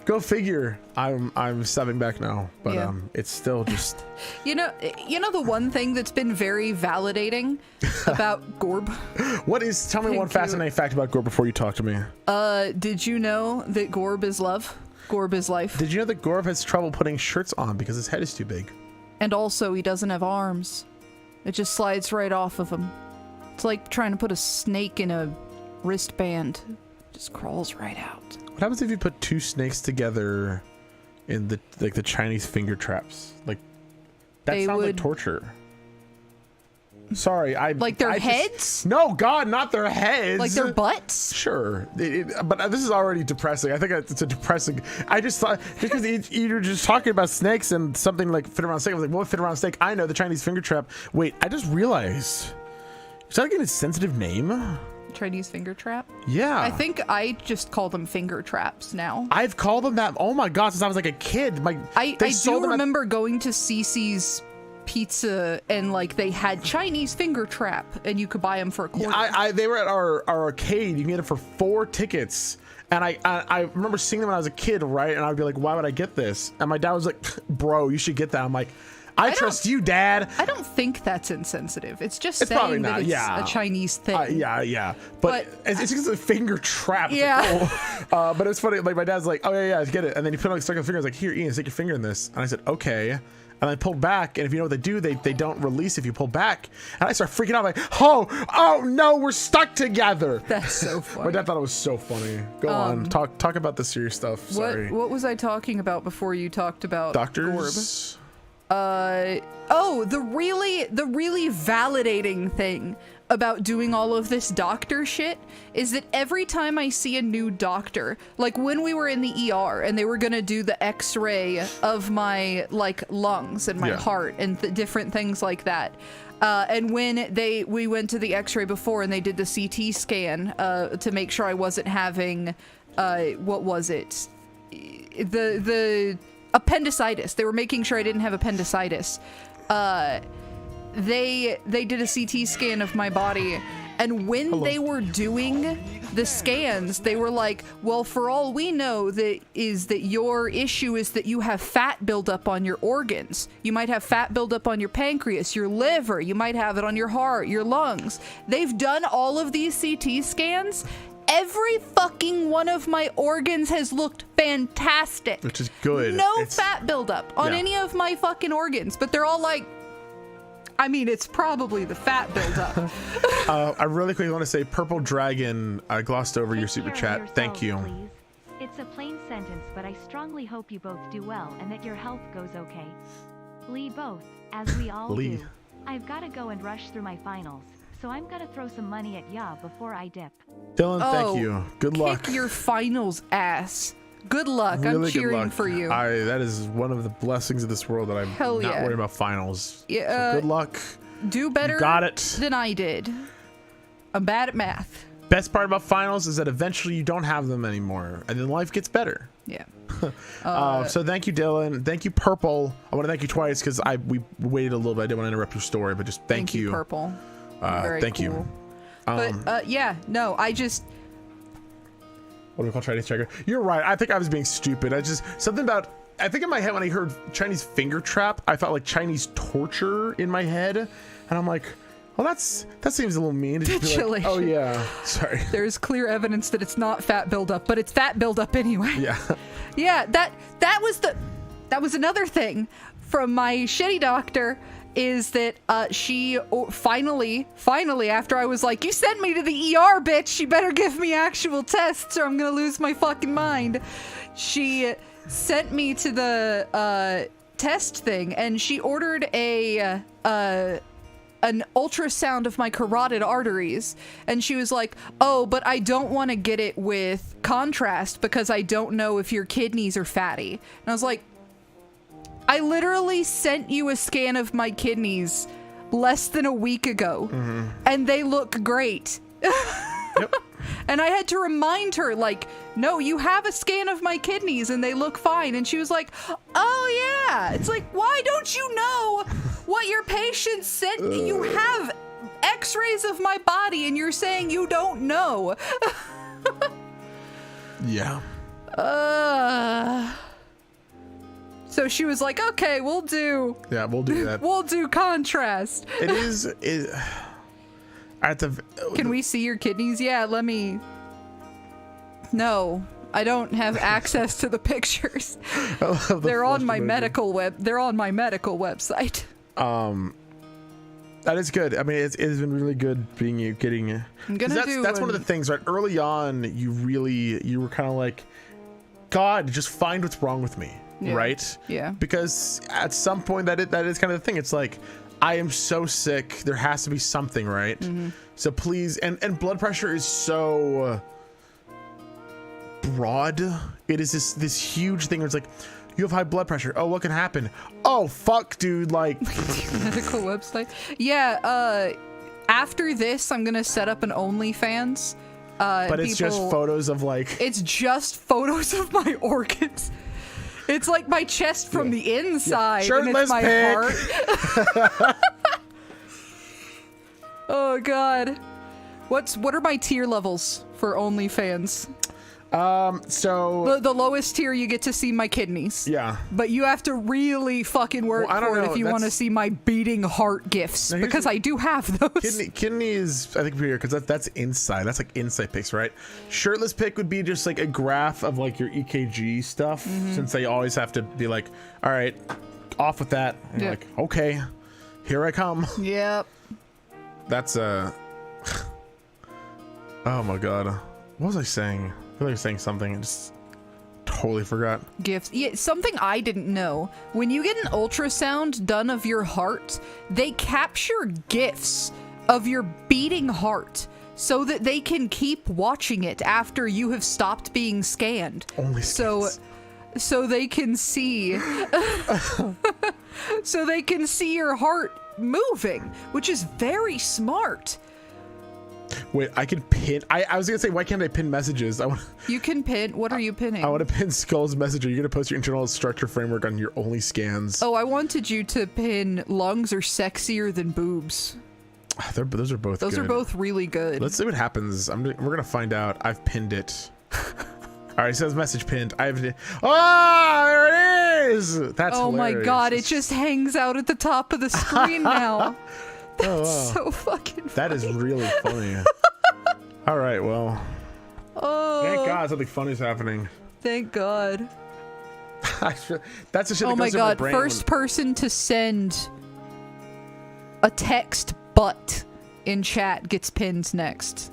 go figure. I'm stepping back now, but it's still just. You know the one thing that's been very validating about Gorb. Tell me one fascinating fact about Gorb before you talk to me. Did you know that Gorb is love? Gorb is life. Did you know that Gorb has trouble putting shirts on because his head is too big? And also, he doesn't have arms. It just slides right off of him. It's like trying to put a snake in a wristband. Just crawls right out. What happens if you put 2 snakes together in the Chinese finger traps? Like, that sounds like torture. Sorry, like their heads? No, God, not their heads. Like their butts? Sure, but this is already depressing. I think it's a depressing. I just thought because you're just talking about snakes and something like fit around a snake. I was like, what fit around a snake? I know the Chinese finger trap. Wait, I just realized. Is that like a sensitive name? Chinese finger trap? Yeah. I think I just call them finger traps now. I've called them that. Oh my god, since I was like a kid. I do remember going to CC's Pizza and like they had Chinese finger trap and you could buy them for a quarter. They were at our arcade. You can get it for 4 tickets. And I remember seeing them when I was a kid, right? And I'd be like, why would I get this? And my dad was like, bro, you should get that. I'm like, I trust you, Dad. I don't think that's insensitive. It's just It's probably saying that not, it's a Chinese thing. Yeah. But it's just a finger trap. It's Yeah. like, oh. But it's funny. Like my dad's like, oh yeah, get it. And then he put on stuck on finger. I was like, here, Ian, stick your finger in this. And I said, okay. And I pulled back. And if you know what they do, they don't release if you pull back. And I start freaking out like, oh no, we're stuck together. That's so funny. My dad thought it was so funny. Go on, talk about the serious stuff. Sorry. What was I talking about before you talked about Doctors? Gorb? The really validating thing about doing all of this doctor shit is that every time I see a new doctor, like when we were in the ER and they were gonna do the x-ray of my like lungs and my heart and different things like that, and when we went to the x-ray before and they did the CT scan to make sure I wasn't having what was it, the appendicitis. They were making sure I didn't have appendicitis. They did a CT scan of my body, and when they were doing the scans, they were like, well, for all we know, that your issue is that you have fat buildup on your organs. You might have fat buildup on your pancreas, your liver, you might have it on your heart, your lungs. They've done all of these CT scans. Every fucking one of my organs has looked fantastic. Which is good. No fat buildup on any of my fucking organs, but they're all like, I mean, it's probably the fat buildup. I really quickly want to say, Purple Dragon, I glossed over your super chat. Thank you. Please. It's a plain sentence, but I strongly hope you both do well and that your health goes okay. Lee both, as we all do. I've got to go and rush through my finals, so I'm gonna throw some money at ya before I dip. Dylan, thank you. Good luck. Kick your finals ass. Good luck. Really I'm good cheering luck. for you. That is one of the blessings of this world that I'm not worried about finals. Yeah, so good luck. Do better than I did. I'm bad at math. Best part about finals is that eventually you don't have them anymore, and then life gets better. Yeah. So thank you, Dylan. Thank you, Purple. I want to thank you twice because we waited a little bit. I didn't want to interrupt your story, but just thank you, Purple. Thank cool. you. But yeah, no, I just. What do we call Chinese tracker? You're right. I think I was being stupid. I think in my head when I heard Chinese finger trap, I felt like Chinese torture in my head, and I'm like, well, that seems a little mean. Like, oh yeah, sorry. There's clear evidence that it's not fat buildup, but it's fat buildup anyway. Yeah. Yeah. That was another thing from my shitty doctor. Is that she finally, after I was like, you sent me to the ER, bitch, you better give me actual tests or I'm gonna lose my fucking mind. She sent me to the test thing, and she ordered an ultrasound of my carotid arteries, and she was like, oh, but I don't want to get it with contrast because I don't know if your kidneys are fatty. And I was like, I literally sent you a scan of my kidneys less than a week ago, and they look great. Yep. And I had to remind her, like, no, you have a scan of my kidneys and they look fine. And she was like, oh yeah. It's like, why don't you know what your patient sent? You have x-rays of my body and you're saying you don't know. Yeah. So she was like, okay, we'll do that. We'll do contrast. Can we see your kidneys? Yeah, let me. No, I don't have access to the pictures. They're on my medical website. That is good. I mean, it's been really good getting you. That's one of the things, right? Early on, you were kind of like, God, just find what's wrong with me. Yeah. Right? Yeah. Because at some point that is kind of the thing. It's like, I am so sick. There has to be something, right? Mm-hmm. So please, and blood pressure is so broad. It is this huge thing where it's like, you have high blood pressure. Oh, what can happen? Oh, fuck, dude. Like medical website. Yeah. after this, I'm gonna set up an OnlyFans. But it's just photos of like. It's just photos of my organs. It's like my chest from the inside, and it's my heart. Oh God, what are my tier levels for OnlyFans? So the lowest tier, you get to see my kidneys. Yeah. But you have to really fucking work for it if you want to see my beating heart gifts, because I do have those. Kidney is, I think, here because that's inside. That's like inside pics, right? Shirtless pic would be just like a graph of like your EKG stuff, since they always have to be like, all right, off with that. And you're like, okay, here I come. Yep. That's oh my God, what was I saying? I feel like I was saying something. I just totally forgot. Gifts. Yeah, something I didn't know. When you get an ultrasound done of your heart, they capture GIFs of your beating heart so that they can keep watching it after you have stopped being scanned. Only scans. So they can see so they can see your heart moving, which is very smart. Wait, I can pin. I was gonna say, why can't I pin messages? You can pin. What are you pinning? I want to pin Skull's message. Are you gonna post your internal structure framework on your only scans? Oh, I wanted you to pin lungs are sexier than boobs. Those are both. Those good. are both really good. Let's see what happens. We're gonna find out. I've pinned it. All right, it says message pinned. Oh, there it is. That's oh hilarious. My God! It just hangs out at the top of the screen now. That's so fucking funny. That is really funny. All right, well. Oh. Thank God something funny is happening. Thank God. That's the shit that goes Oh my through God! brain First person to send a text butt in chat gets pinned next.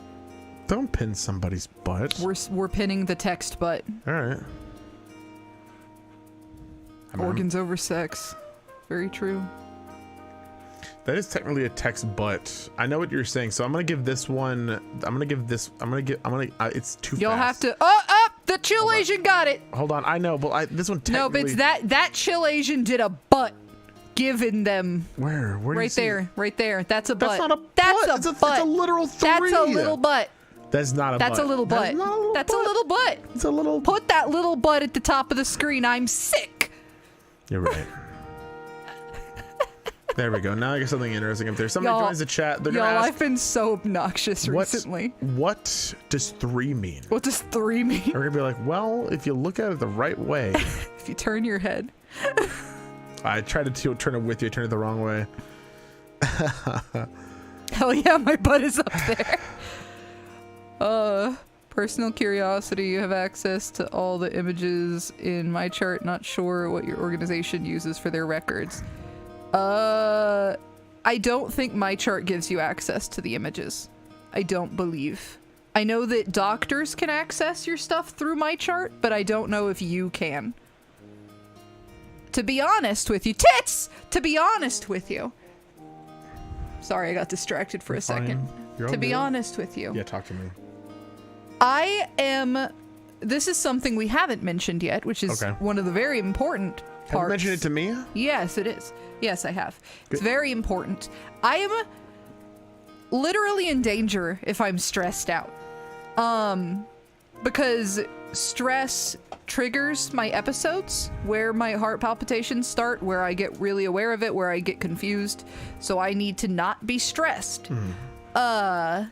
Don't pin somebody's butt. We're pinning the text butt. All right. Organs over sex. Very true. That is technically a text butt. I know what you're saying, so I'm gonna give this one. It's too fast. You'll have to. The chill Asian got it. Hold on, I know, but this one. No, but it's that chill Asian did a butt. Given them. Where? Right there. Right there. That's a butt. That's not a butt. That's a butt. It's a literal 3. That's a little butt. That's not a butt. That's a little butt. That's a little butt. It's a little. Put that little butt at the top of the screen. I'm sick. You're right. There we go. Now I got something interesting up there. Somebody joins the chat. They're gonna ask, I've been so obnoxious recently. What does 3 mean? What does 3 mean? We're gonna be like, well, if you look at it the right way. If you turn your head. I tried to turn it with you. I turned it the wrong way. Hell yeah, my butt is up there. Personal curiosity. You have access to all the images in my chart. Not sure what your organization uses for their records. I don't think my chart gives you access to the images. I don't believe. I know that doctors can access your stuff through my chart, but I don't know if you can. To be honest with you, tits! To be honest with you. Sorry, I got distracted for a second. To be honest with you. Yeah, talk to me. This is something we haven't mentioned yet, which is one of the very important parts. Have you mentioned it to me? Yes, it is. Yes, I have. It's very important. I am literally in danger if I'm stressed out. Because stress triggers my episodes where my heart palpitations start, where I get really aware of it, where I get confused. So I need to not be stressed. The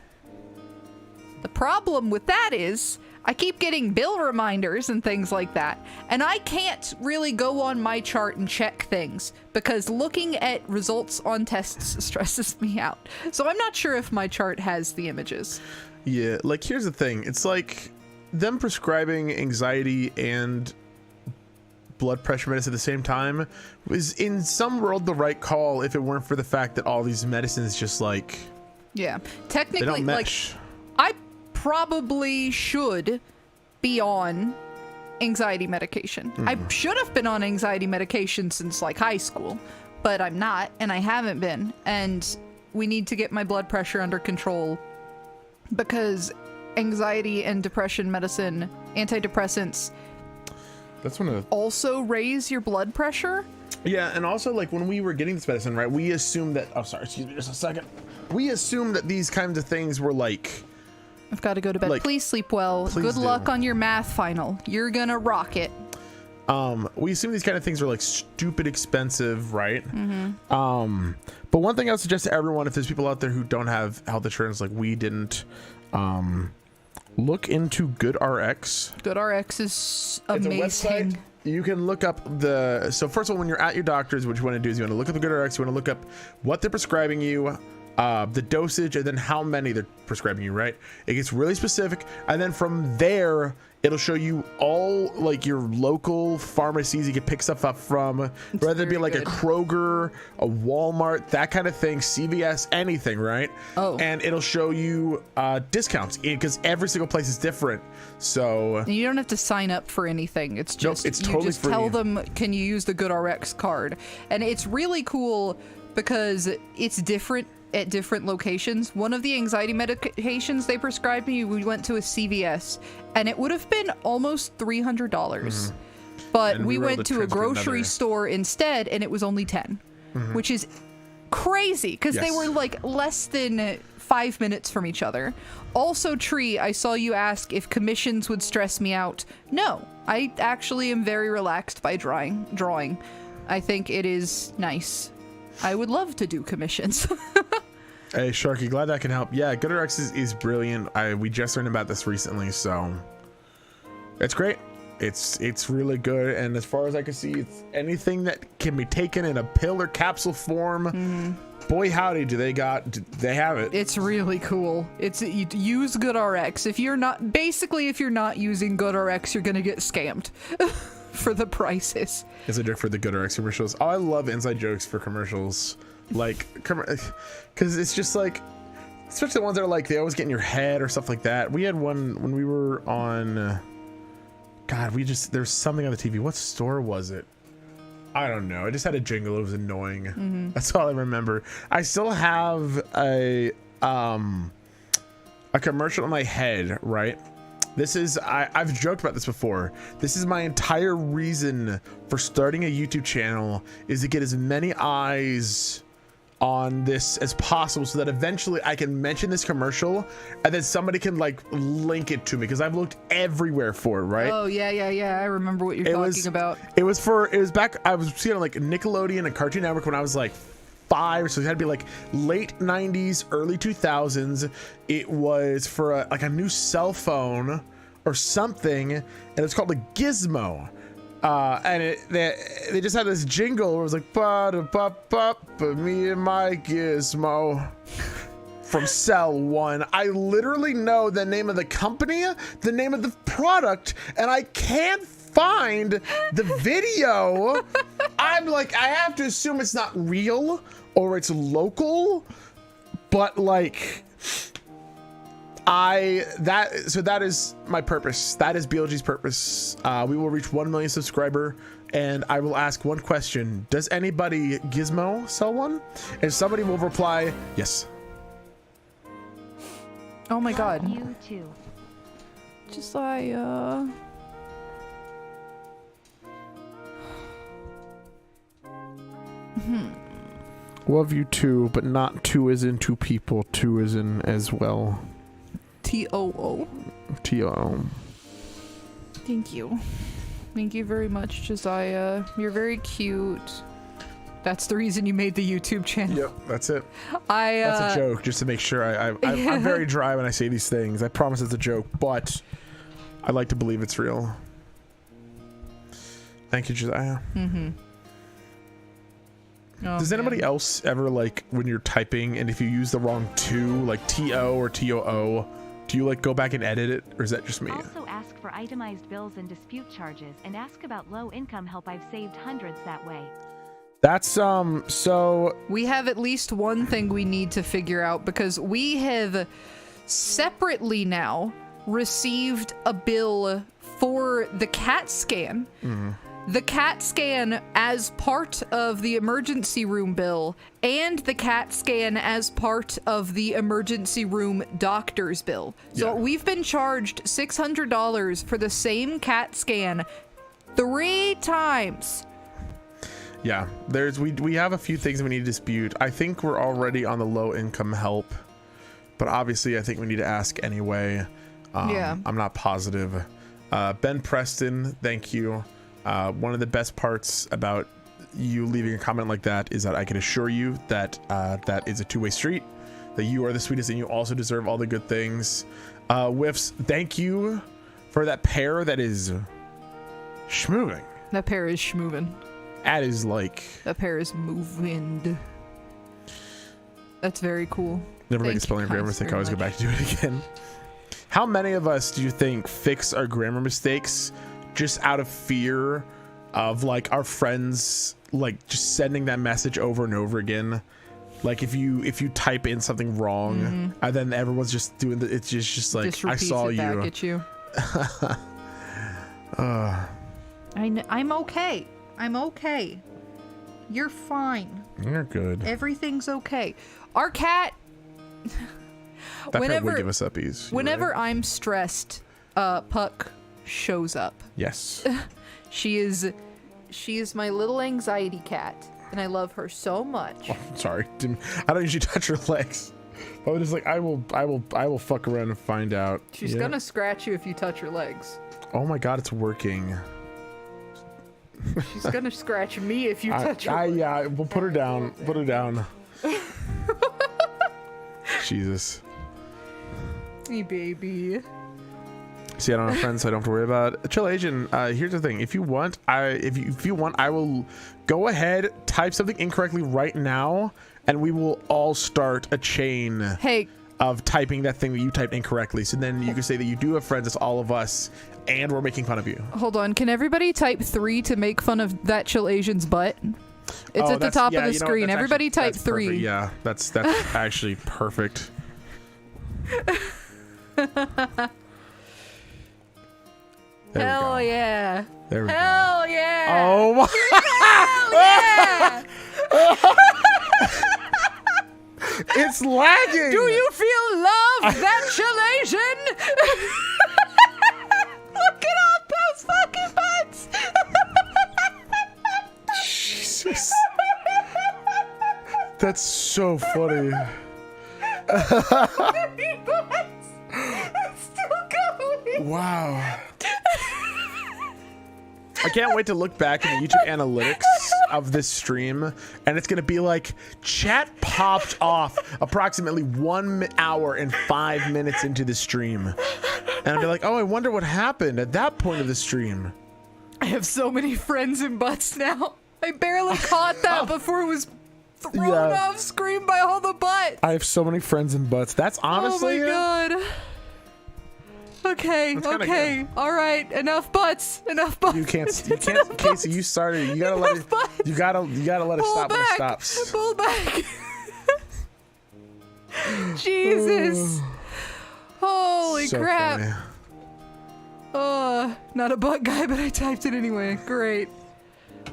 problem with that is I keep getting bill reminders and things like that, and I can't really go on my chart and check things because looking at results on tests stresses me out. So I'm not sure if my chart has the images. Yeah, like here's the thing. It's like them prescribing anxiety and blood pressure medicine at the same time was in some world the right call if it weren't for the fact that all these medicines just like technically they don't mesh. Like I probably should be on anxiety medication. I should have been on anxiety medication since like high school, but I'm not, and I haven't been, and we need to get my blood pressure under control because anxiety and depression medicine, antidepressants, that's one of the also raise your blood pressure. Yeah, and also like when we were getting this medicine, right, we assumed that excuse me just a second. we assume that these kinds of things were like, I've got to go to bed. Like, Please sleep well. please Good do. luck on your math final. You're gonna rock it. we assume these kind of things are like stupid expensive, right? But one thing I would suggest to everyone, if there's people out there who don't have health insurance like we didn't, look into GoodRx. GoodRx is amazing. It's a website. You can look up so first of all, when you're at your doctor's, what you want to do is you want to look up the GoodRx, you want to look up what they're prescribing you, the dosage, and then how many they're prescribing you, right? It gets really specific, and then from there it'll show you all like your local pharmacies you can pick stuff up from, whether it be like good. a Kroger, a Walmart, that kind of thing, CVS, anything, right? And it'll show you discounts because every single place is different. So And you don't have to sign up for anything. It's just it's you totally just free. tell them, can you use the GoodRx card? And it's really cool because it's different at different locations. One of the anxiety medications they prescribed me, we went to a CVS, and it would have been almost $300. But And we we were able went to to a transfer grocery another. store instead, and it was only 10, which is crazy because they Yes. were like less than 5 minutes from each other. Also, Tree, I saw you ask if commissions would stress me out. No, I actually am very relaxed by drawing. I think it is nice. I would love to do commissions. Hey Sharky, glad that can help. Yeah, GoodRx is brilliant. We just learned about this recently, so it's great. It's really good, and as far as I can see, it's anything that can be taken in a pill or capsule form. Boy howdy, do they have it. It's really cool. You use GoodRx. If you're not using GoodRx, you're gonna get scammed for the prices. Is a joke for the GoodRx commercials. Oh, I love inside jokes for commercials, like because it's just like, especially the ones that are like they always get in your head or stuff like that. We had one when we were on. There's something on the TV. What store was it? I don't know. I just had a jingle. It was annoying. That's all I remember. I still have a commercial in my head, right? This is, I've joked about this before. This is my entire reason for starting a YouTube channel, is to get as many eyes on this as possible so that eventually I can mention this commercial and then somebody can like link it to me, because I've looked everywhere for it, right? Oh yeah. I remember what you're talking about. It was back, I was seeing it on like Nickelodeon and Cartoon Network when I was like 5, so it had to be like late 90s, early 2000s. It was for a new cell phone or something, and it's called a Gizmo. And they just had this jingle where it was like ba-da-ba-ba, me and my Gizmo from Cell 1. I literally know the name of the company, the name of the product, and I can't find the video. I'm like, I have to assume it's not real or it's local, but like that is my purpose. That is BLG's purpose. We will reach 1 million subscriber, and I will ask one question: does anybody Gizmo sell one? And somebody will reply yes. Oh my god. You too. Just like Love you too, but not two as in two people. Two as in as well. TOO. TOO. Thank you. Thank you very much, Josiah. You're very cute. That's the reason you made the YouTube channel. Yep, that's it. That's That's a joke, just to make sure. I'm very dry when I say these things. I promise it's a joke, but I like to believe it's real. Thank you, Josiah. Oh, Does anybody else ever, like, when you're typing and if you use the wrong to, like TO or TOO, do you like go back and edit it, or is that just me? Also ask for itemized bills and dispute charges, and ask about low income help. I've saved hundreds that way. That's so We have at least one thing we need to figure out, because we have separately now received a bill for the CAT scan. The CAT scan as part of the emergency room bill, and the CAT scan as part of the emergency room doctor's bill. So Yeah. we've been charged $600 for the same CAT scan 3 times. Yeah, we have a few things we need to dispute. I think we're already on the low income help, but obviously I think we need to ask anyway. Yeah. I'm not positive. Ben Preston, thank you. One of the best parts about you leaving a comment like that is that I can assure you that that is a two-way street, that you are the sweetest and you also deserve all the good things. Whiffs, thank you for that pair that is schmoving. That pair is schmoving. That is like... That pair is moving. That's very cool. Never make a Thank spelling you grammar guys mistake. I very always go much. back to do it again. How many of us do you think fix our grammar mistakes just out of fear of like our friends like just sending that message over and over again? Like if you type in something wrong and then everyone's just doing it's just like Just I repeats saw it you. back at you. I'm okay. I'm okay. You're fine. You're good. Everything's okay. Our cat. That pet would give us uppies. Whenever right? I'm stressed, Puck shows up. Yes. She is my little anxiety cat, and I love her so much. Oh, sorry. I don't usually touch her legs. I was just like, I will fuck around and find out. She's Yeah. gonna scratch you if you touch her legs. Oh my god, it's working. She's gonna scratch me if you touch her legs. Yeah, we'll put her down. Put her down. Jesus. Hey, baby. See, I don't have friends, so I don't have to worry about it. Chill Asian. Here's the thing: if you want, if you want, I will go ahead, type something incorrectly right now, and we will all start a chain Hey, of typing that thing that you typed incorrectly. So then you can say that you do have friends. It's all of us, and we're making fun of you. hold on. Can everybody type 3 to make fun of that Chill Asian's butt? It's at the top of the screen. Everybody type 3. Perfect. Yeah, that's actually perfect. There we Hell go. yeah. There we go. Hell yeah. Oh my. Hell yeah. It's lagging. Do you feel love, that Chill Asian? Look at all those fucking butts. Jesus. That's so funny. It's still going. Wow. I can't wait to look back in the YouTube analytics of this stream, and it's gonna be like chat popped off approximately 1 hour and 5 minutes into the stream, and I'll be like, oh, I wonder what happened at that point of the stream. I have so many friends in butts now. I barely caught that before it was thrown Yeah. off screen by all the butts. I have so many friends in butts. That's honestly. Oh my god. Okay, That's kinda okay, all right. Enough butts. Enough butts. You can't, Casey. You started. You gotta let it. You gotta let it Pull stop when it back. stops. Pull back. Jesus. Holy So crap. funny. Not a butt guy, but I typed it anyway. Great.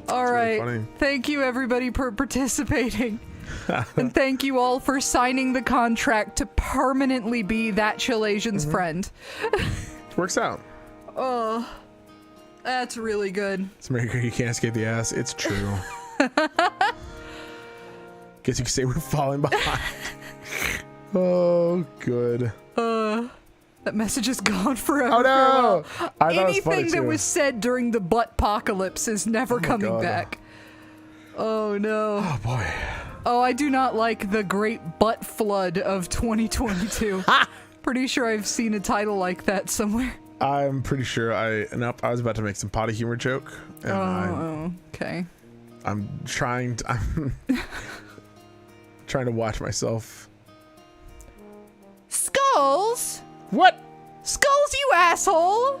All really right. funny. Thank you, everybody, for participating. And thank you all for signing the contract to permanently be that Chill Asian's friend. Works out. Oh, that's really good. It's America. You can't escape the ass. It's true. Guess you could say we're falling behind. Oh, good. That message is gone forever. Oh no! Farewell. I thought it was funny, Anything that too. was said during the butt-pocalypse is never coming God. back. Oh no. Oh boy. Oh, I do not like the great butt flood of 2022. Pretty sure I've seen a title like that somewhere. I'm pretty sure I was about to make some potty humor joke, and Oh, okay. I'm trying to watch myself. Skulls? What? Skulls, you asshole!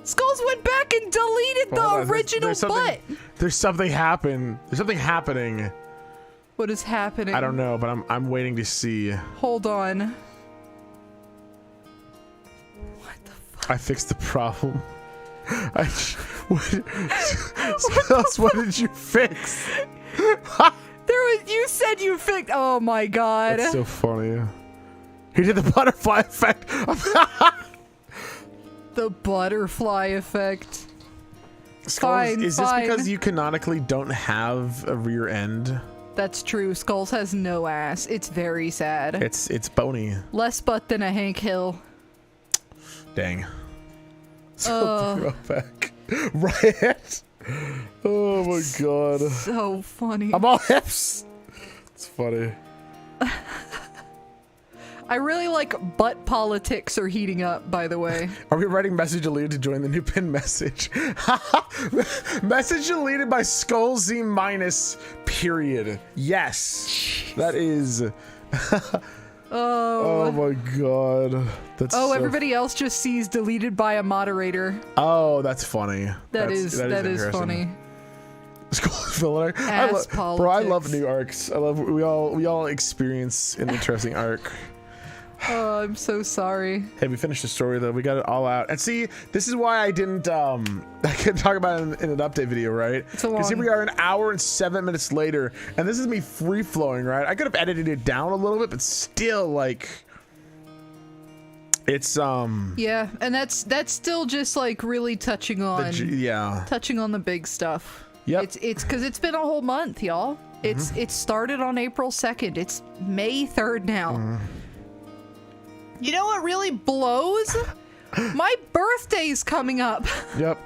Skulls went back and deleted Hold on, the original butt. There's something happen. There's something happening. What is happening? I don't know, but I'm waiting to see. Hold on. What the fuck? I fixed the problem. What did you fix? You said you fixed. Oh my god. That's so funny. He did the butterfly effect. The butterfly effect. Fine, is fine. this because you canonically don't have a rear end? That's true. Skulls has no ass. It's very sad. It's bony. Less butt than a Hank Hill. Dang. So throwback. Right? Oh my god. So funny. I'm all hips. It's funny. I really like butt politics are heating up, by the way. Are we writing message deleted to join the new pin message? Message deleted by Skullz minus period. Yes. That is. Oh my god. That's so everybody else just sees deleted by a moderator. Oh, that's funny. That is funny. Skullz filler. Politics. Bro, I love new arcs. I love we all experience an interesting arc. Oh, I'm so sorry. Hey, we finished the story though. We got it all out. And see, this is why I didn't I couldn't talk about it in an update video, right? Because here we are an hour and 7 minutes later, and this is me free flowing, right? I could have edited it down a little bit, but still, like, it's yeah, and that's still just like really touching on touching on the big stuff. Yep. It's because it's been a whole month, y'all. It started on April 2nd. It's May 3rd now. You know what really blows? My birthday's coming up. Yep.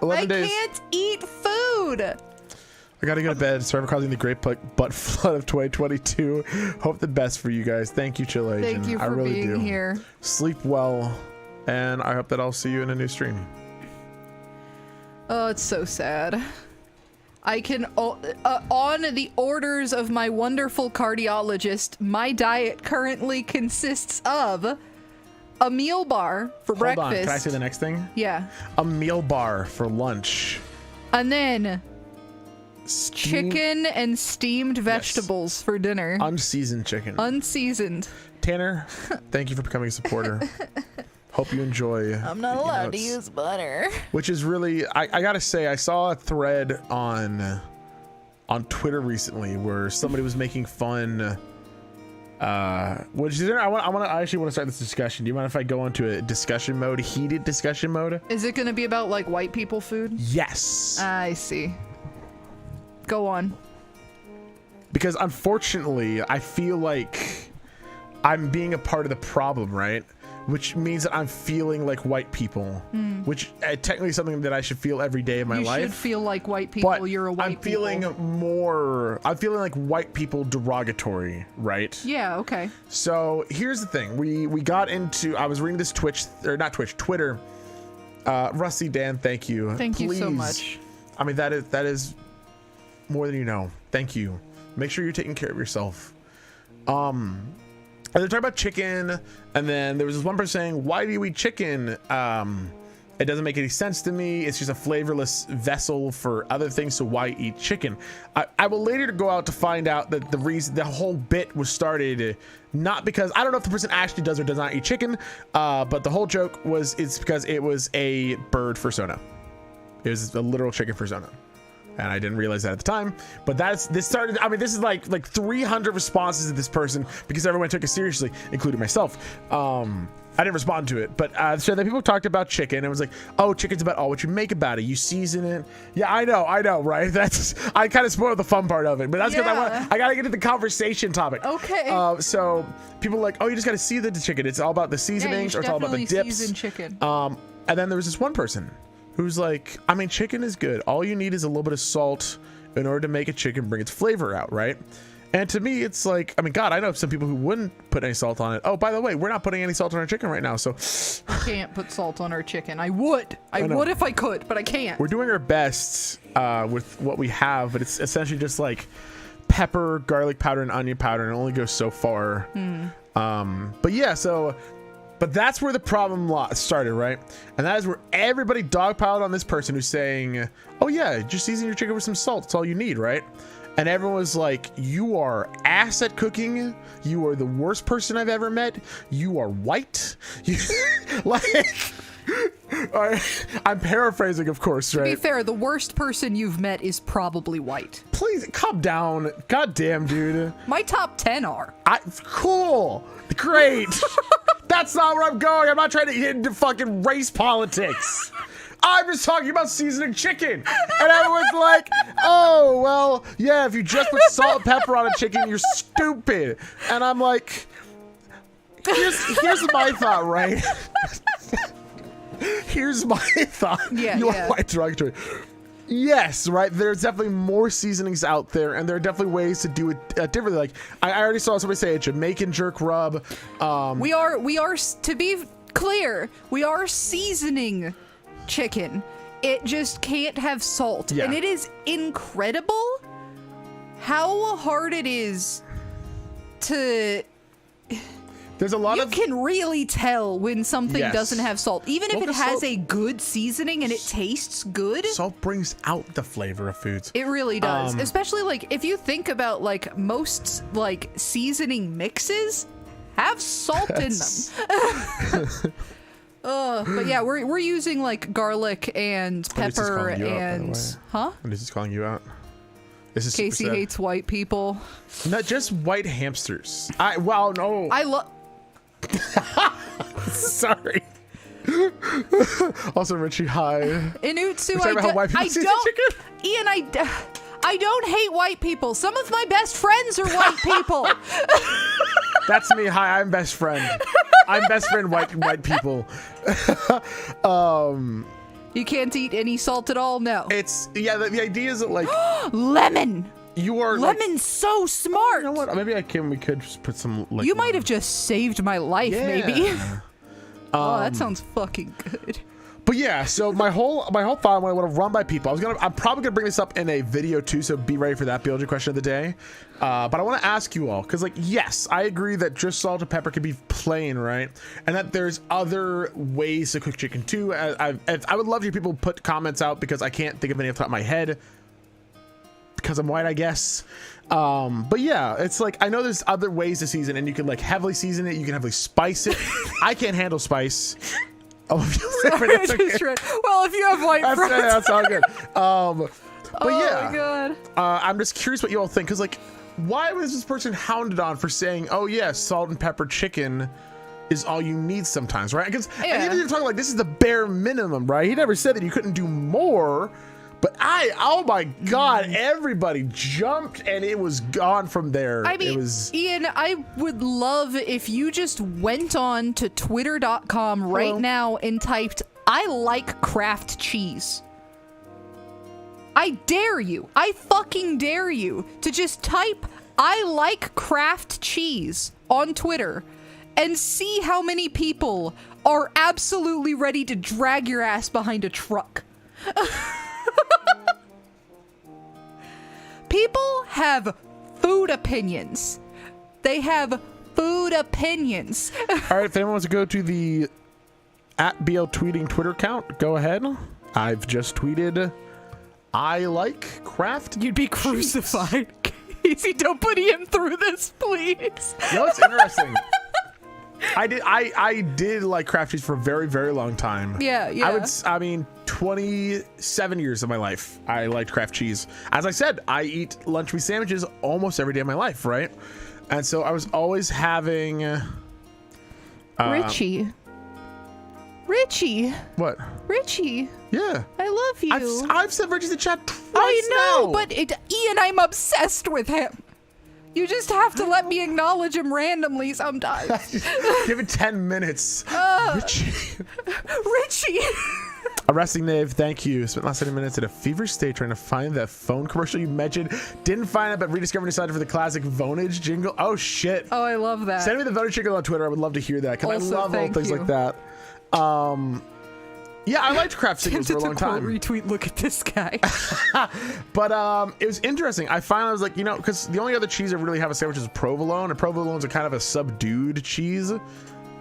11 days. I can't eat food. I gotta go to bed. Sorry for causing the great butt flood of 2022. Hope the best for you guys. Thank you, Chill Asian. Thank you for I really being do. here. Sleep well, and I hope that I'll see you in a new stream. Oh, it's so sad. I can, on the orders of my wonderful cardiologist, my diet currently consists of a meal bar for breakfast. Hold on, can I say the next thing? Yeah. A meal bar for lunch. And then chicken and steamed vegetables for dinner. Unseasoned chicken. Unseasoned. Tanner, thank you for becoming a supporter. Hope you enjoy. I'm not allowed to use butter. Which is really, I gotta say, I saw a thread on Twitter recently where somebody was making fun. I actually want to start this discussion. Do you mind if I go into a discussion mode, heated discussion mode? Is it going to be about like white people food? Yes. I see. Go on. Because unfortunately, I feel like I'm being a part of the problem, right? Which means that I'm feeling like white people, which technically is something that I should feel every day of my life. You should feel like white people. But you're a white I'm feeling I'm feeling like white people derogatory, right? Yeah, okay. So here's the thing. We got into, I was reading this Twitter. Rusty Dan, thank you. Thank you so much. I mean, that is more than you know. Thank you. Make sure you're taking care of yourself. And they're talking about chicken, and then there was this one person saying, why do you eat chicken? It doesn't make any sense to me. It's just a flavorless vessel for other things, so why eat chicken? I will later go out to find out that the reason the whole bit was started, not because, I don't know if the person actually does or does not eat chicken, but the whole joke was, it's because it was a bird fursona. It was a literal chicken fursona. And I didn't realize that at the time, but this started, I mean, this is like 300 responses to this person because everyone took it seriously, including myself. I didn't respond to it, but so then people talked about chicken and it was like, oh, chicken's about all what you make about it. You season it. Yeah, I know, right? I kind of spoiled the fun part of it, but that's because I gotta get to the conversation topic. Okay. So people are like, oh, you just gotta season the chicken. It's all about the seasonings, or it's all about the dips. Season chicken. And then there was this one person who's like, I mean, chicken is good. All you need is a little bit of salt in order to make a chicken bring its flavor out, right? And to me, it's like, I mean, God, I know some people who wouldn't put any salt on it. Oh, by the way, we're not putting any salt on our chicken right now, so. We can't put salt on our chicken. I would if I could, but I can't. We're doing our best with what we have, but it's essentially just like pepper, garlic powder, and onion powder, and it only goes so far. But yeah, so. But that's where the problem started, right? And that is where everybody dogpiled on this person who's saying, oh yeah, just season your chicken with some salt. That's all you need, right? And everyone was like, you are ass at cooking. You are the worst person I've ever met. You are white. I'm paraphrasing, of course, right? To be fair, the worst person you've met is probably white. Please, calm down. God damn, dude. My top 10 are. Cool. Great. That's not where I'm going. I'm not trying to get into fucking race politics. I'm just talking about seasoning chicken. And everyone's like, oh, well, yeah, if you just put salt and pepper on a chicken, you're stupid. And I'm like, here's my thought, right? Here's my thought. Yeah, you yeah. are quite derogatory. Yes, right. There's definitely more seasonings out there, and there are definitely ways to do it differently. Like I already saw somebody say a Jamaican jerk rub. We are, to be clear, we are seasoning chicken. It just can't have salt. Yeah. And it is incredible how hard it is to... There's a lot You of can really tell when something Yes. doesn't have salt. Even if Well, it the has salt- a good seasoning and it tastes good. salt brings out the flavor of foods. It really does. Especially like if you think about like most like seasoning mixes have salt in them. But yeah, we're using like garlic and This is pepper calling you out, by the and way. huh? And this is calling you out. This is Casey super sad. hates white people. Not just white hamsters. No. I love Sorry. Also, Richie, hi. Inutsu. We're talking about how white people season chicken? Ian, I don't hate white people. Some of my best friends are white people. That's me. Hi, I'm best friend. I'm best friend white people. You can't eat any salt at all? No. It's the idea is that like Lemon. you are like, Lemon's so smart. you know what? Maybe we could just put some like You might have just saved my life, maybe. Yeah. Oh, that sounds fucking good. But yeah, so my whole thought I want to run by people. I'm probably gonna bring this up in a video too, so be ready for that BLG question of the day. But I want to ask you all because, like, yes, I agree that just salt and pepper could be plain, right? And that there's other ways to cook chicken too. I would love to hear people put comments out because I can't think of any off the top of my head because I'm white, I guess. But yeah, it's like I know there's other ways to season, and you can like heavily season it. You can heavily spice it. I can't handle spice. Well, if you have white friends. That's all good. But Oh my god. I'm just curious what you all think, because like, why was this person hounded on for saying, "Oh yeah, salt and pepper chicken is all you need sometimes," right? Because Yeah. even you're talking like this is the bare minimum, right? He never said that you couldn't do more. But oh my god, everybody jumped and it was gone from there. I mean, it was. Ian, I would love if you just went on to twitter.com right Hello. now and typed, "I like Kraft cheese." I dare you. I fucking dare you to just type, "I like Kraft cheese" on Twitter and see how many people are absolutely ready to drag your ass behind a truck. People have food opinions. They have food opinions. All right, if anyone wants to go to the @BL tweeting Twitter account, go ahead. I've just tweeted, "I like Kraft." You'd be crucified. Casey, don't put Ian through this, please. You know what's interesting? I did like Kraft cheese for a very, very long time. Yeah. 27 years of my life, I liked Kraft cheese. As I said, I eat lunch meat sandwiches almost every day of my life, right? And so I was always having... Richie. What? Richie. Yeah. I love you. I've said Richie's in chat twice I know, now. but Ian, I'm obsessed with him. You just have to let me acknowledge him randomly sometimes. Give it 10 minutes. Richie. Arresting Knave, thank you. Spent last 30 minutes in a fever state trying to find that phone commercial you mentioned. Didn't find it, but rediscovered decided for the classic Vonage jingle. Oh, shit. Oh, I love that. Send me the Vonage jingle on Twitter. I would love to hear that because I Also, love all thank things you. like that. Yeah, I liked Kraft singles for a long time. Retweet, look at this guy. But it was interesting. I finally was like, you know, because the only other cheese I really have a sandwich is provolone, and provolone's a kind of a subdued cheese.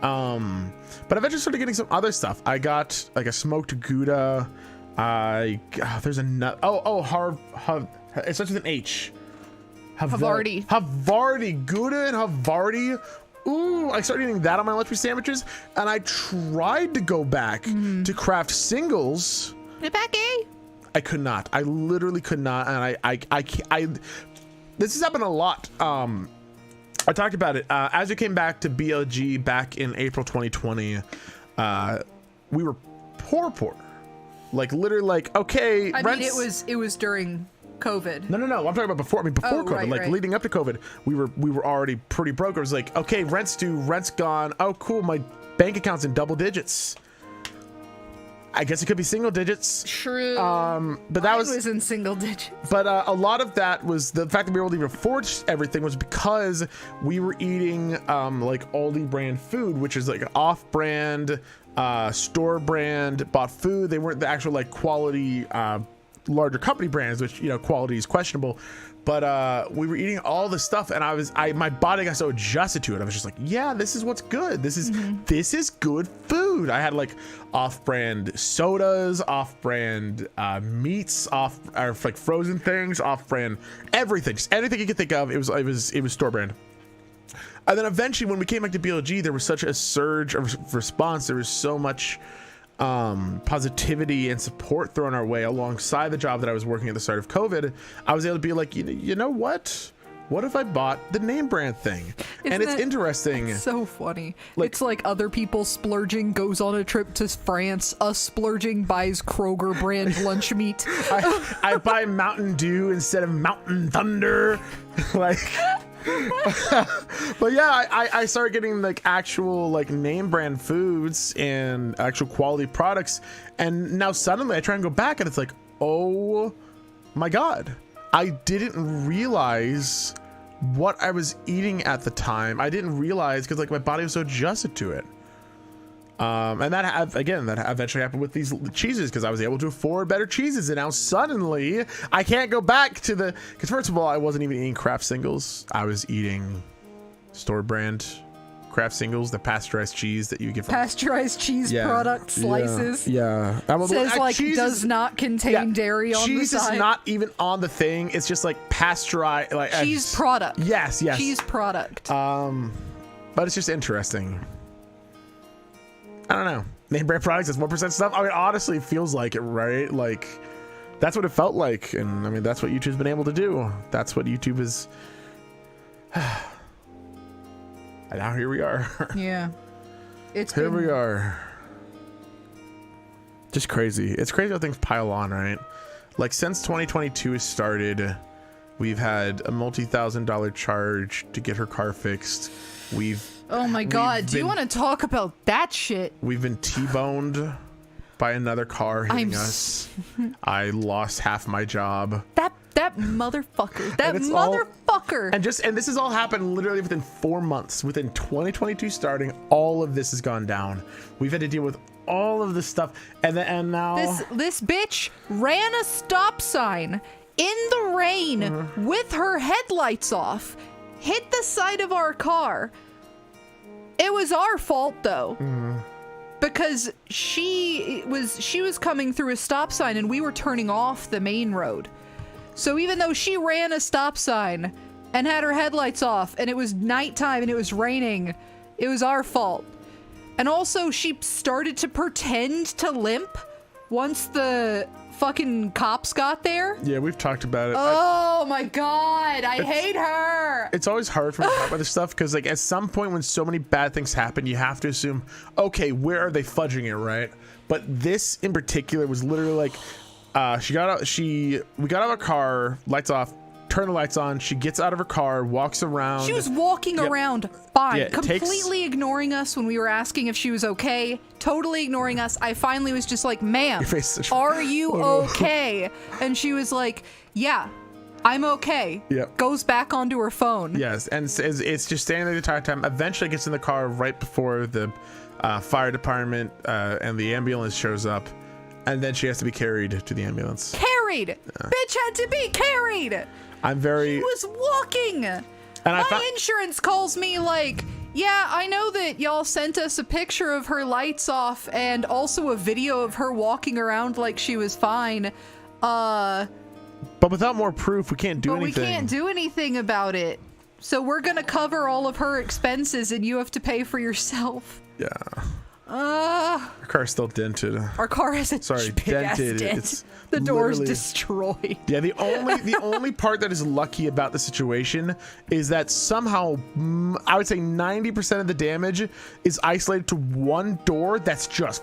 But eventually started getting some other stuff. I got like a smoked Gouda. There's a nut. It starts with an H. Havarti. Havarti. Gouda and Havarti. Ooh, I started eating that on my lunch meat sandwiches, and I tried to go back to Kraft singles. Becky. I could not. I literally could not, and I this has happened a lot. I talked about it as we came back to BLG back in April 2020. We were poor, Like literally, like okay, I mean, it was during COVID. No. I'm talking about before. I mean, before COVID, right. leading up to COVID, we were already pretty broke. It was like, okay, rent's due, rent's gone. Oh, cool, my bank account's in double digits. I guess it could be single digits. True. But that Mine was in single digits. But a lot of that was the fact that we were able to even afford everything was because we were eating like Aldi brand food, which is like off-brand, store brand bought food. They weren't the actual like quality larger company brands, which quality is questionable. But we were eating all this stuff, and my body got so adjusted to it. I was just like, yeah, this is what's good. This is good food. I had like off-brand sodas, off-brand meats, or like frozen things, off-brand everything, just anything you could think of. It was store brand. And then eventually, when we came back to BLG, there was such a surge of response. There was so much positivity and support thrown our way alongside the job that I was working at the start of COVID. I was able to be like, you know what if I bought the name brand thing? And it's interesting. It's so funny. Like, it's like other people splurging goes on a trip to France. Us splurging buys Kroger brand lunch meat. I buy Mountain Dew instead of Mountain Thunder. Like but yeah, I started getting like actual like name brand foods and actual quality products, and now suddenly I try and go back and it's like, oh my god, I didn't realize what I was eating at the time. I didn't realize because like my body was so adjusted to it. And that eventually happened with these cheeses because I was able to afford better cheeses, and now suddenly I can't go back to because first of all, I wasn't even eating craft singles. I was eating store brand craft singles, the pasteurized cheese that you get from pasteurized cheese product slices. Yeah. Says like does not contain dairy on the side. Cheese is not even on the thing. It's just like pasteurized, like cheese product. Yes. Cheese product. But it's just interesting. I don't know. Name brand products is 1% stuff. I mean, honestly, it feels like it, right? Like, that's what it felt like. And I mean, that's what YouTube's been able to do. That's what YouTube is. And now here we are. Yeah. Here we are. Just crazy. It's crazy how things pile on, right? Like, since 2022 has started, we've had a multi-$1,000 charge to get her car fixed. Oh my god, do you want to talk about that shit? We've been T-boned by another car hitting us. I lost half my job. That motherfucker. That motherfucker. And this has all happened literally within 4 months. Within 2022 starting, all of this has gone down. We've had to deal with all of this stuff. And now this bitch ran a stop sign in the rain with her headlights off. Hit the side of our car. It was our fault though, because she was coming through a stop sign and we were turning off the main road. So even though she ran a stop sign and had her headlights off and it was nighttime and it was raining, it was our fault. And also she started to pretend to limp once the fucking cops got there. Yeah, we've talked about it. Oh my god, I hate her. It's always hard for me to talk about this stuff because like at some point when so many bad things happen, you have to assume, okay, where are they fudging it, right? But this in particular was literally like we got out of our car, lights off, turn the lights on, she gets out of her car, walks around. She was walking around fine, completely ignoring us when we were asking if she was okay, totally ignoring us. I finally was just like, ma'am, are you okay? And she was like, yeah, I'm okay. Yep. Goes back onto her phone. Yes, and it's just standing there the entire time. Eventually gets in the car right before the fire department and the ambulance shows up. And then she has to be carried to the ambulance. Carried! Yeah. Bitch had to be carried! She was walking! And my insurance calls me like, yeah, I know that y'all sent us a picture of her lights off and also a video of her walking around like she was fine. But without more proof, we can't do anything. We can't do anything about it. So we're gonna cover all of her expenses and you have to pay for yourself. Yeah. Our car's still dented. Our car has a big ass dent. It's the door's destroyed. Yeah, the only part that is lucky about the situation is that somehow I would say 90% of the damage is isolated to one door that's just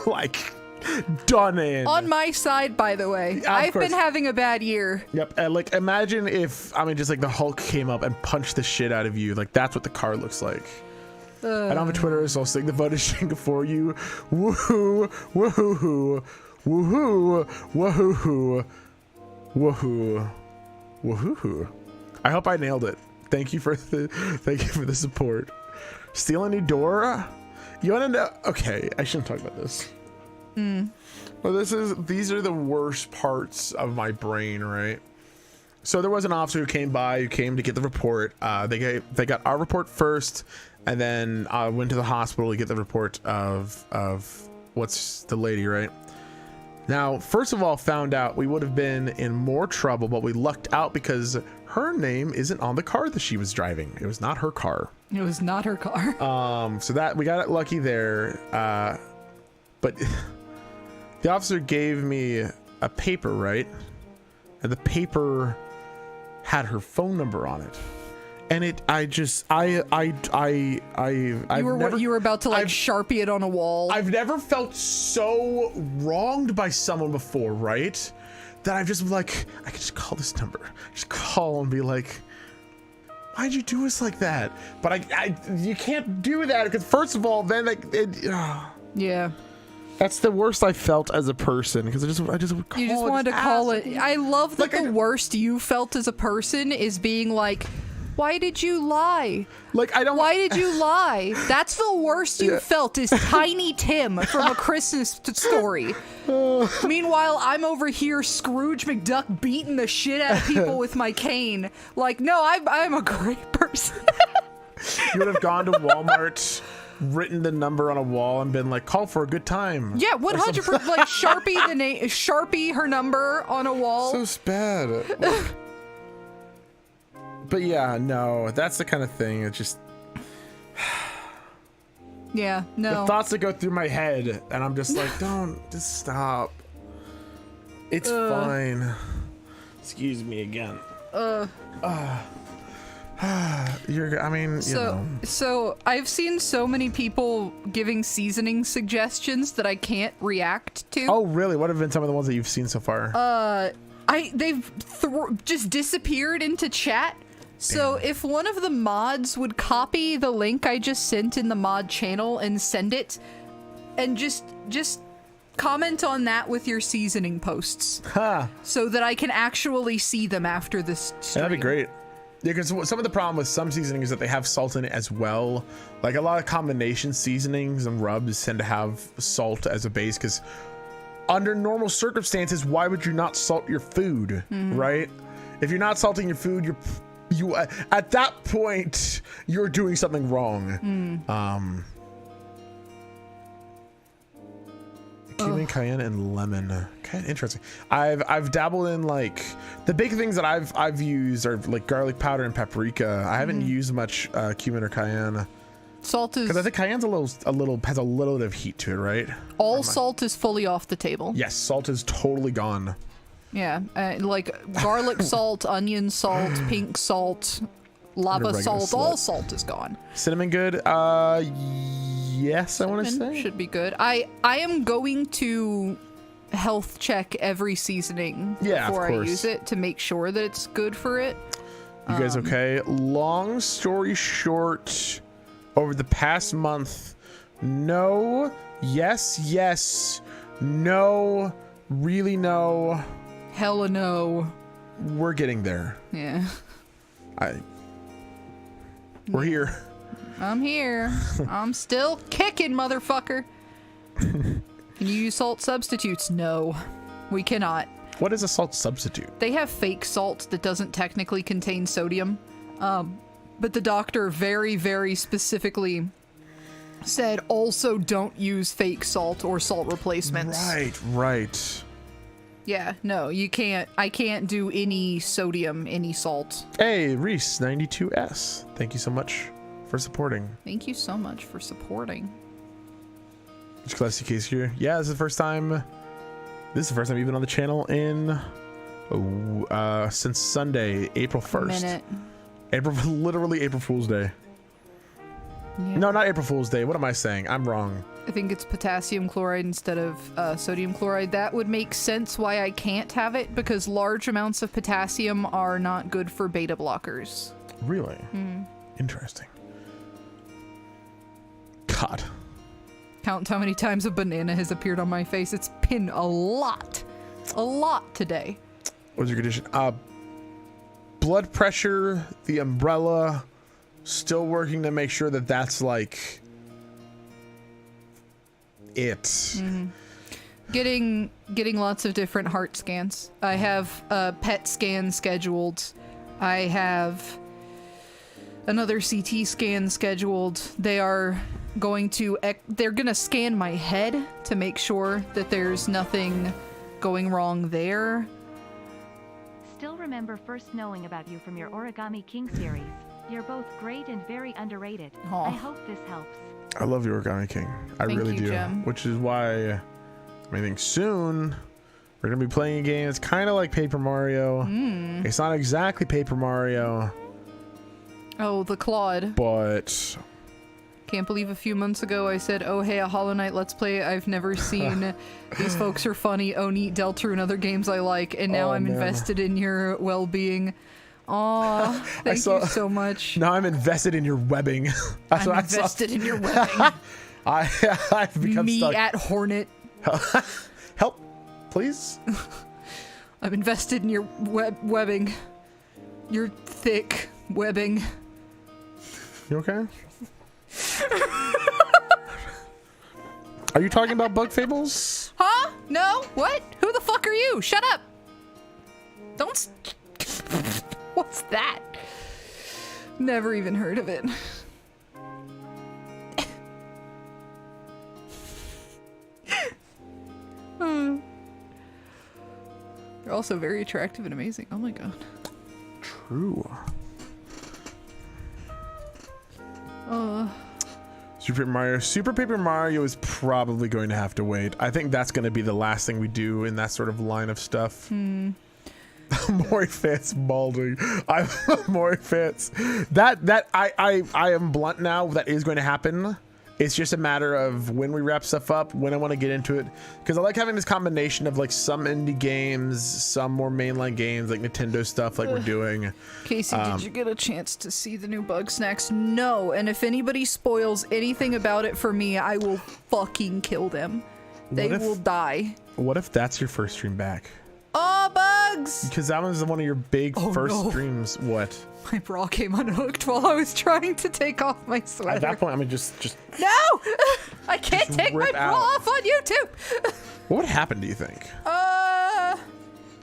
like Done in. On my side, by the way. Yeah, of I've course. been having a bad year. Yep. And like, imagine if, just like the Hulk came up and punched the shit out of you. Like, that's what the car looks like. I don't have a Twitter, so I'll sing the voted jingle for you. Woohoo, woohoo, woohoo, woohoo, woohoo, woohoo. I hope I nailed it. Thank you for the support. Steal a new door? You want to know? Okay, I shouldn't talk about this. Well, these are the worst parts of my brain, right? So there was an officer who came to get the report. They got our report first, and then I went to the hospital to get the report of what's the lady, right? Now, first of all, found out we would have been in more trouble, but we lucked out because her name isn't on the car that she was driving. It was not her car. It was not her car. So that we got it lucky there. But the officer gave me a paper, right? And the paper had her phone number on it. And you were about to like Sharpie it on a wall. I've never felt so wronged by someone before, right? That I've just like, I could just call this number. Just call and be like, why'd you do us like that? But you can't do that because first of all, then yeah. That's the worst I felt as a person because I just would call. You just wanted to call it. I love that the worst you felt as a person is being like, why did you lie? Like, I don't. Why did you lie? That's the worst you felt is Tiny Tim from A Christmas Story. Meanwhile, I'm over here Scrooge McDuck beating the shit out of people with my cane. Like, no, I'm a great person. You would have gone to Walmart, written the number on a wall, and been like, "Call for a good time." Yeah, 100%. Like Sharpie her number on a wall. So bad. But yeah, no, that's the kind of thing. It's just. Yeah, no. The thoughts that go through my head, and I'm just like, just stop. It's fine. Excuse me again. So I've seen so many people giving seasoning suggestions that I can't react to. Oh, really? What have been some of the ones that you've seen so far? They've just disappeared into chat. So if one of the mods would copy the link I just sent in the mod channel and send it, and just comment on that with your seasoning posts, so that I can actually see them after this stream. That'd be great. Yeah, because some of the problem with some seasoning is that they have salt in it as well. Like a lot of combination seasonings and rubs tend to have salt as a base because under normal circumstances, why would you not salt your food, right? If you're not salting your food, you at that point you're doing something wrong. Cumin, cayenne, and lemon. Kind of interesting. I've dabbled in like the big things that I've used are like garlic powder and paprika. I haven't used much cumin or cayenne. Salt is because I think cayenne's has a little bit of heat to it, right? All salt is fully off the table. Yes, salt is totally gone. Yeah, like garlic salt, onion salt, pink salt, lava salt, all salt is gone. Cinnamon good? Yes, I want to say. Should be good. I am going to health check every seasoning before I use it to make sure that it's good for it. You guys okay? Long story short, over the past month, no, yes, no, really no. Hella no. We're getting there. Yeah. We're here. I'm here. I'm still kicking, motherfucker. Can you use salt substitutes? No, we cannot. What is a salt substitute? They have fake salt that doesn't technically contain sodium. But the doctor very, very specifically said also don't use fake salt or salt replacements. Right. Yeah, no, you can't. I can't do any sodium, any salt. Hey, Reese 92S. Thank you so much for supporting. Thank you so much for supporting. Which classic case here? Yeah, this is the first time you've been on the channel in since Sunday, April 1st. Minute. Literally April Fool's Day. Yeah. No, not April Fool's Day. What am I saying? I'm wrong. I think it's potassium chloride instead of sodium chloride. That would make sense why I can't have it, because large amounts of potassium are not good for beta blockers. Really? Interesting. God. Count how many times a banana has appeared on my face. It's been a lot. A lot today. What's your condition? Blood pressure, the umbrella, still working to make sure that that's like it. Getting lots of different heart scans. I have a PET scan scheduled. I have another CT scan scheduled. They're going to scan my head to make sure that there's nothing going wrong there. Still remember first knowing about you from your Origami King series. You're both great and very underrated. Aw. I hope this helps. I love your Origami King. I Thank really you, do. Jem. Which is why I think soon we're gonna be playing a game. It's kind of like Paper Mario. It's not exactly Paper Mario, Oh, the Claude. but Can't believe a few months ago I said, oh hey, a Hollow Knight Let's Play I've never seen. These folks are funny. Oh neat, Deltarune and other games I like. And now Oh, I'm man. invested in your well-being. Aw, thank saw- you so much. now I'm invested in your webbing. That's I'm what I saw. invested in your webbing. I've become Me stuck. at Hornet. Help, please. I'm invested in your webbing. Your thick webbing. You okay? Are you talking about Bug Fables? Huh? No? What? Who the fuck are you? Shut up. Don't. What's that? Never even heard of it. They're also very attractive and amazing. Oh my god. True. Super Paper Mario is probably going to have to wait. I think that's going to be the last thing we do in that sort of line of stuff. Mori fans balding. I'm Mori fans. That I am blunt now. That is going to happen. It's just a matter of when we wrap stuff up, when I want to get into it, because I like having this combination of like some indie games, some more mainline games like Nintendo stuff like we're doing. Casey, did you get a chance to see the new Bug Snacks? No, and if anybody spoils anything about it for me, I will fucking kill them. They will die. What if that's your first stream back? Oh, Bugs! Because that was one of your big first streams. What? My bra came unhooked while I was trying to take off my sweater. At that point, I mean, just No! I can't Just take my rip bra out. off on YouTube! what would happen? Do you think? I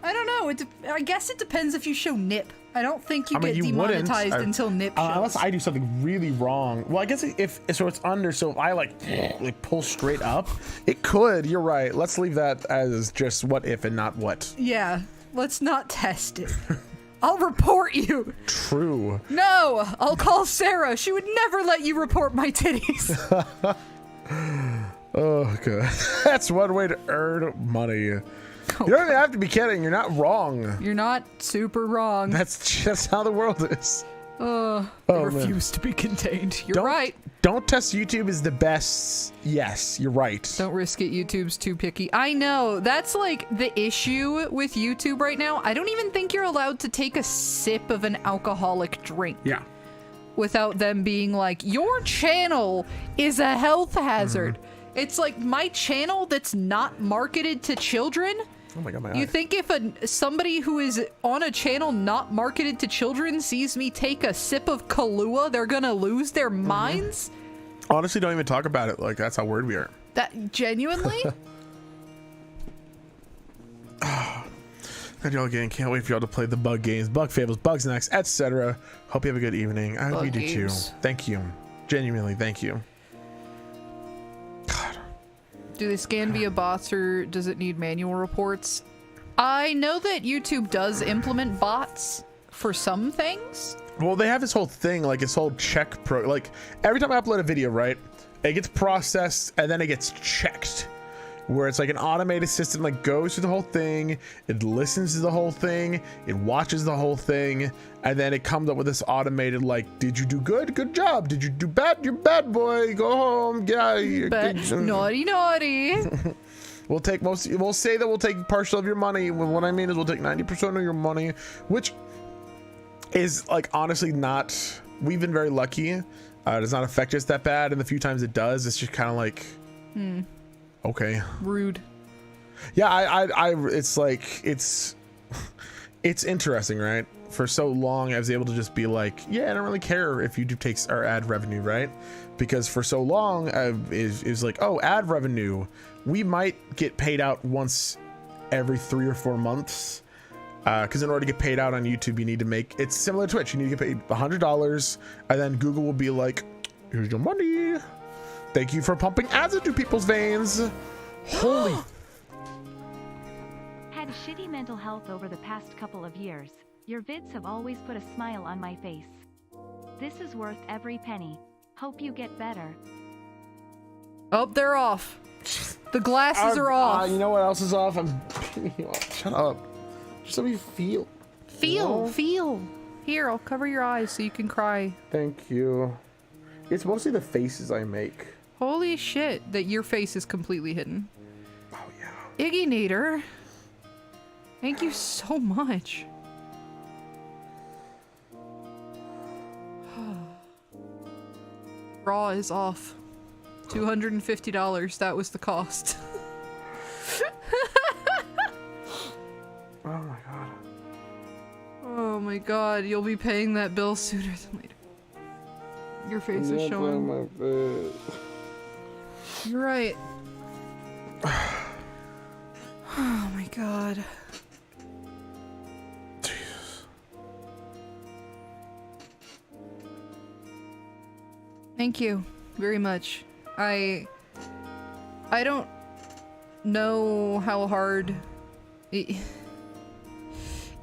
don't know. I guess it depends if you show nip. I don't think you get you wouldn't. demonetized until nip shows. Unless I do something really wrong. Well, I guess if so, it's under. So if I like pull straight up, it could. You're right. Let's leave that as just what if and not what. Yeah, let's not test it. I'll report you. True. No, I'll call Sarah. She would never let you report my titties. Oh, good. That's one way to earn money. You don't even have to be kidding. You're not wrong. You're not super wrong. That's just how the world is. I man. refuse to be contained. You're right. Don't test YouTube is the best. Yes, you're right. Don't risk it. YouTube's too picky. I know. That's like the issue with YouTube right now. I don't even think you're allowed to take a sip of an alcoholic drink. Yeah. Without them being like, your channel is a health hazard. It's like my channel that's not marketed to children. Oh my god, my You eye. think if somebody who is on a channel not marketed to children sees me take a sip of Kahlua, they're gonna lose their minds? Honestly, don't even talk about it. Like, that's how weird we are. That genuinely? Glad y'all again. Can't wait for y'all to play the bug games, bug fables, bugs next, etc. Hope you have a good evening. I hope Bug you do games. too. Thank you. Genuinely, thank you. God. Do they scan via bots or does it need manual reports? I know that YouTube does implement bots for some things. Well, they have this whole thing, like this whole check like every time I upload a video, right, it gets processed and then it gets checked. where it's like an automated system, like goes through the whole thing, it listens to the whole thing, it watches the whole thing, and then it comes up with this automated, like, did you do good? Good job. Did you do bad? You're bad boy. Go home. Get out of here. Naughty, naughty. We'll say that we'll take partial of your money. What I mean is we'll take 90% of your money, which is like honestly not, we've been very lucky. It does not affect us that bad, and the few times it does, it's just kind of like, okay, rude. Yeah, it's like it's interesting, right? For so long I was able to just be like, yeah, I don't really care if YouTube takes our ad revenue, right? Because for so long it was like, oh, ad revenue, we might get paid out once every 3 or 4 months, because in order to get paid out on YouTube, you need to make, it's similar to Twitch, you need to get paid $100, and then Google will be like, here's your money, thank you for pumping ads into people's veins. Holy Had shitty mental health over the past couple of years. Your vids have always put a smile on my face. This is worth every penny. Hope you get better. Oh, they're off. The glasses are off. You know what else is off? Shut up. Just let me feel. Feel. Here, I'll cover your eyes so you can cry. Thank you. It's mostly the faces I make. Holy shit, that your face is completely hidden. Oh, yeah. Iggy Nader. Thank you so much. Raw is off. $250. That was the cost. Oh my god. Oh my god, you'll be paying that bill sooner than later. Your face is showing. My bed. You're right. Oh my god. Jesus. Thank you very much. I don't know how hard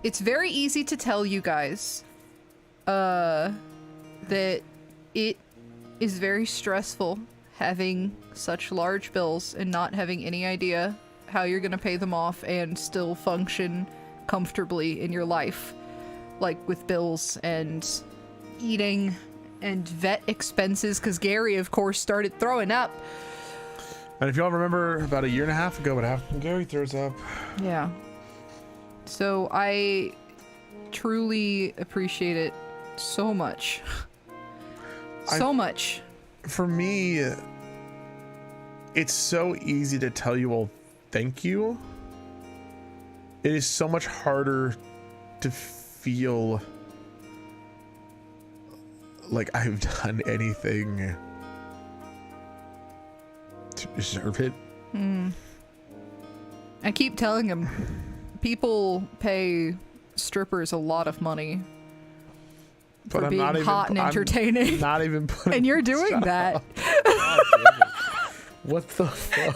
it's very easy to tell you guys that it is very stressful having such large bills and not having any idea how you're gonna pay them off and still function comfortably in your life, like with bills and eating and vet expenses, because Gary of course started throwing up. And if y'all remember about 1.5 years ago what happened, Gary throws up. Yeah. So I truly appreciate it so much. So much. For me, it's so easy to tell you all thank you. It is so much harder to feel like I've done anything to deserve it. I keep telling him people pay strippers a lot of money But for I'm being not even, hot and entertaining. I'm not even putting, And you're doing Shut that. up. God damn it. What the fuck?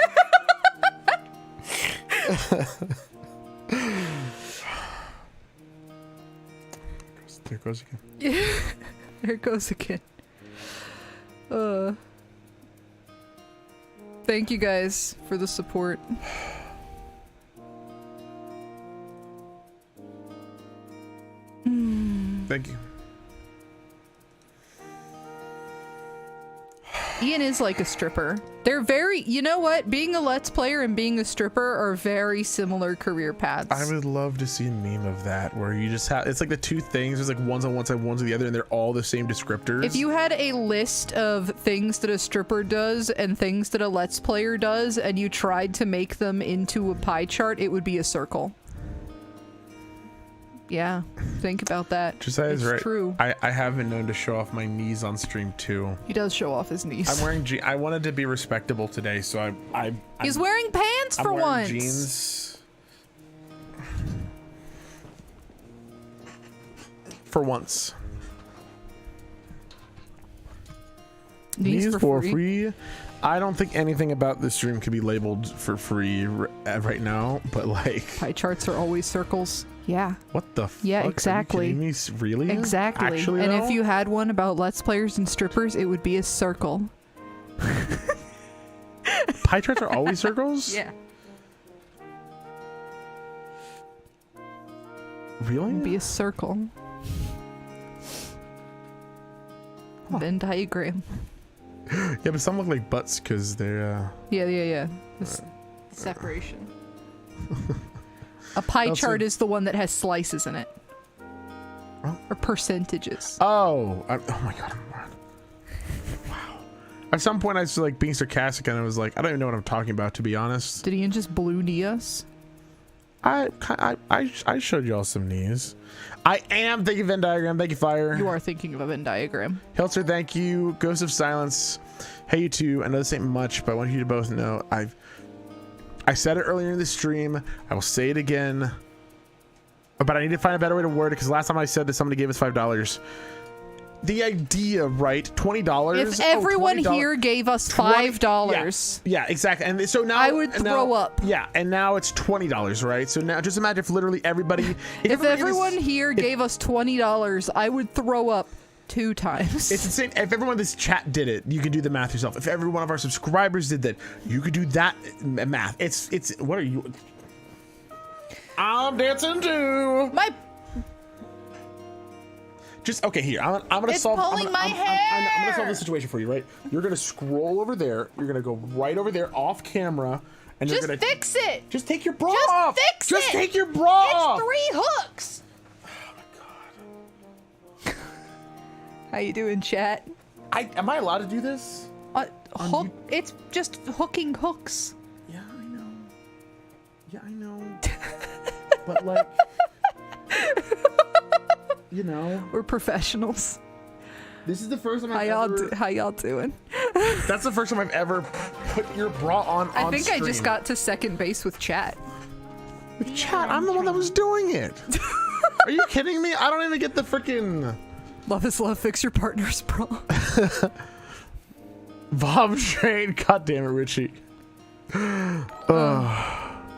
There goes again. There it goes again. Thank you guys for the support. Thank you. Ian is like a stripper. They're very, you know what? Being a Let's Player and being a stripper are very similar career paths. I would love to see a meme of that where you just have, it's like the two things, there's like one's on one side, one's on the other, and they're all the same descriptors. If you had a list of things that a stripper does and things that a Let's Player does, and you tried to make them into a pie chart, it would be a circle. Yeah, think about that. Josiah's it's right. True. I have been known to show off my knees on stream too. He does show off his knees. I'm wearing jeans. I wanted to be respectable today, so He's wearing pants for I'm wearing once. jeans. For once. Knees for free. I don't think anything about this stream could be labeled for free right now, but like Pie charts are always circles. Yeah. what the fuck? Yeah, exactly. Are you kidding me? Really? Exactly. Actually, and though? if you had one about Let's Players and strippers, it would be a circle. Pie charts are always circles? Yeah. Really? Be a circle. Venn diagram. Yeah, but some look like butts because they're Yeah. This separation. A pie That's chart a- is the one that has slices in it. Huh? Or percentages. oh my god, I'm mad. Wow. At some point I was like being sarcastic and I was like, I don't even know what I'm talking about, to be honest. Did Ian just blue knee us? I showed y'all some knees. I am. Thank you, Venn diagram. Thank you, Fire. You are thinking of a Venn diagram. Hilter, thank you. Ghost of Silence. Hey, you two. I know this ain't much, but I want you to both know I said it earlier in the stream. I will say it again. But I need to find a better way to word it because last time I said that somebody gave us $5. The idea, right? $20. If everyone $20. here gave us $5, Yeah, exactly. And so now I would throw up. Yeah, and now it's $20, right? So now just imagine if literally everybody. If everyone here gave us $20, I would throw up 2 times. It's insane. If everyone in this chat did it, you can do the math yourself. If every one of our subscribers did that, you could do that math. It's what are you? I'm dancing to My just okay. Here, I'm gonna It's solve. pulling my I'm gonna solve hair. the situation for you, right? You're gonna scroll over there. You're gonna go right over there off camera, and just you're gonna fix it. just take your bra Just off. fix Just it. take your bra off. It's 3 hooks. Oh my god. How you doing, chat? Am I allowed to do this? Hook. It's just hooking hooks. Yeah, I know. Yeah, I know. But like, you know, We're professionals. this is the first time How y'all doing? That's the first time I've ever put your bra on. I think I just stream. got to second base with chat. With chat. I'm the one that was doing it. Are you kidding me? I don't even get the freaking Love is love. Fix your partner's bra. Bob Train. God damn it, Richie.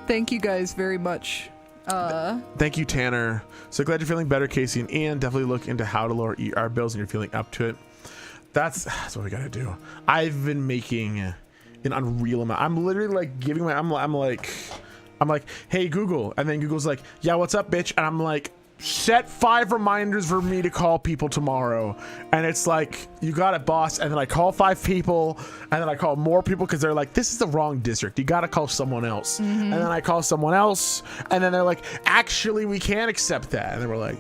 Thank you guys very much. Thank you, Tanner. So glad you're feeling better, Casey and Ian. Definitely look into how to lower our bills and you're feeling up to it. That's what we gotta do. I've been making an unreal amount. I'm literally like giving my. I'm like, hey Google, and then Google's like, yeah, what's up, bitch? And I'm like, set 5 reminders for me to call people tomorrow. And it's like, you got it, boss. And then I call 5 people, and then I call more people because they're like, this is the wrong district. You got to call someone else. And then I call someone else, and then they're like, actually, we can't accept that. And then we're like,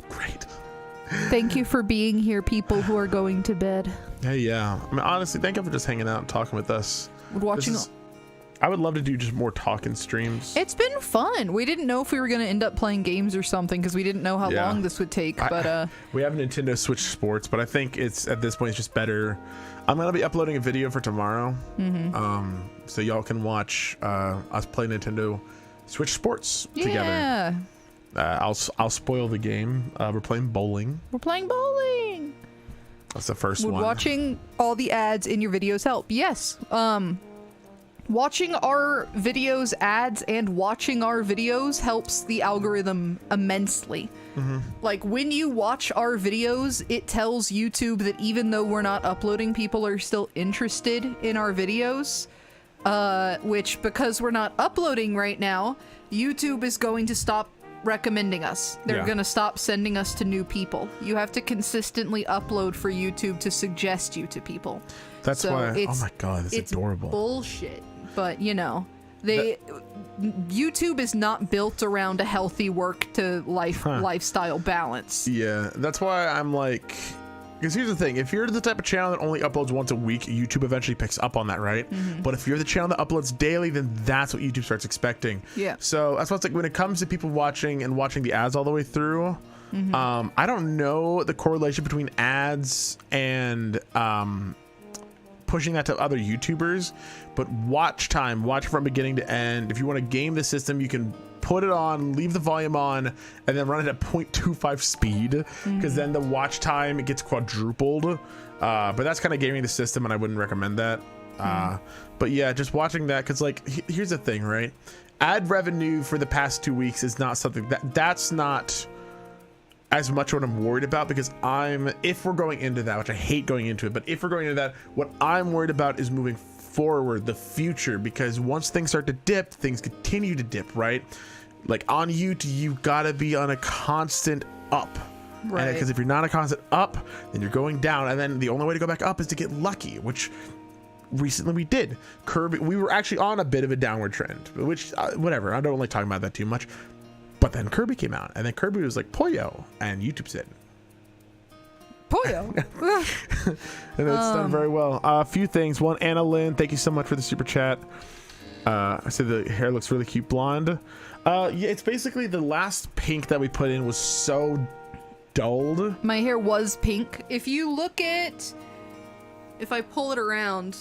great. Thank you for being here, people who are going to bed. Hey, yeah. I mean, honestly, thank you for just hanging out and talking with us. Watching. I would love to do just more talking streams. It's been fun. We didn't know if we were going to end up playing games or something because we didn't know how Yeah. long this would take. But we have Nintendo Switch Sports, but I think it's at this point it's just better. I'm gonna be uploading a video for tomorrow, so y'all can watch us play Nintendo Switch Sports together. yeah, I'll spoil the game. We're playing bowling. we're playing bowling. That's the first Would one. watching all the ads in your videos help? Yes. Watching our videos ads and watching our videos helps the algorithm immensely. Like when you watch our videos, it tells YouTube that even though we're not uploading, people are still interested in our videos. Which, because we're not uploading right now, YouTube is going to stop recommending us. They're Yeah. going to stop sending us to new people. You have to consistently upload for YouTube to suggest you to people. That's So why. Oh it's- my god, that's It's adorable. bullshit. But, you know, YouTube is not built around a healthy work to lifestyle balance. Yeah, that's why I'm like, because here's the thing: if you're the type of channel that only uploads once a week, YouTube eventually picks up on that, right? But if you're the channel that uploads daily, then that's what YouTube starts expecting. Yeah. So that's why it's like when it comes to people watching the ads all the way through. I don't know the correlation between ads and pushing that to other YouTubers, but watch time, watch from beginning to end. If you want to game the system, you can put it on, leave the volume on, and then run it at 0.25 speed, because then the watch time, it gets quadrupled. But that's kind of gaming the system, and I wouldn't recommend that. But yeah, just watching that, because like here's the thing, right? Ad revenue for the past 2 weeks is not something that's not as much what I'm worried about, because if we're going into that, which I hate going into it, but if we're going into that, what I'm worried about is moving forward, the future, because once things start to dip, things continue to dip, right? Like on YouTube, you gotta be on a constant up. Right. Because if you're not a constant up, then you're going down, and then the only way to go back up is to get lucky, which recently we did. Kirby, we were actually on a bit of a downward trend, which whatever, I don't like talking about that too much. But then Kirby came out, and then Kirby was like Poyo, and YouTube said Poyo. and it's done very well. A few things. One, Anna Lynn, thank you so much for the super chat. I said the hair looks really cute blonde. Yeah, it's basically the last pink that we put in was so dulled. My hair was pink. If you look at, if I pull it around,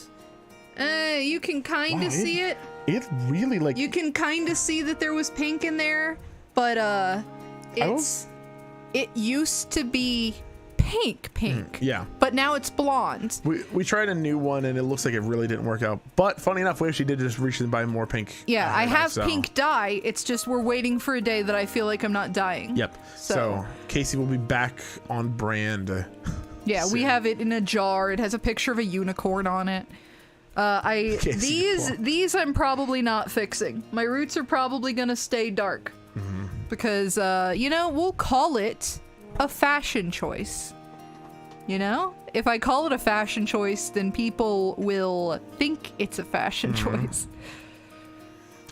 you can kind of see it. It really like You can kind of see that there was pink in there, but it used to be pink. Yeah. But now it's blonde. We tried a new one and it looks like it really didn't work out. But funny enough, we actually did just reach and buy more pink. Yeah, I have so. pink dye. It's just we're waiting for a day that I feel like I'm not dying. Yep. So Casey will be back on brand. Yeah, soon. we have it in a jar. It has a picture of a unicorn on it. These I'm probably not fixing. My roots are probably gonna stay dark because we'll call it a fashion choice. If I call it a fashion choice, then people will think it's a fashion choice.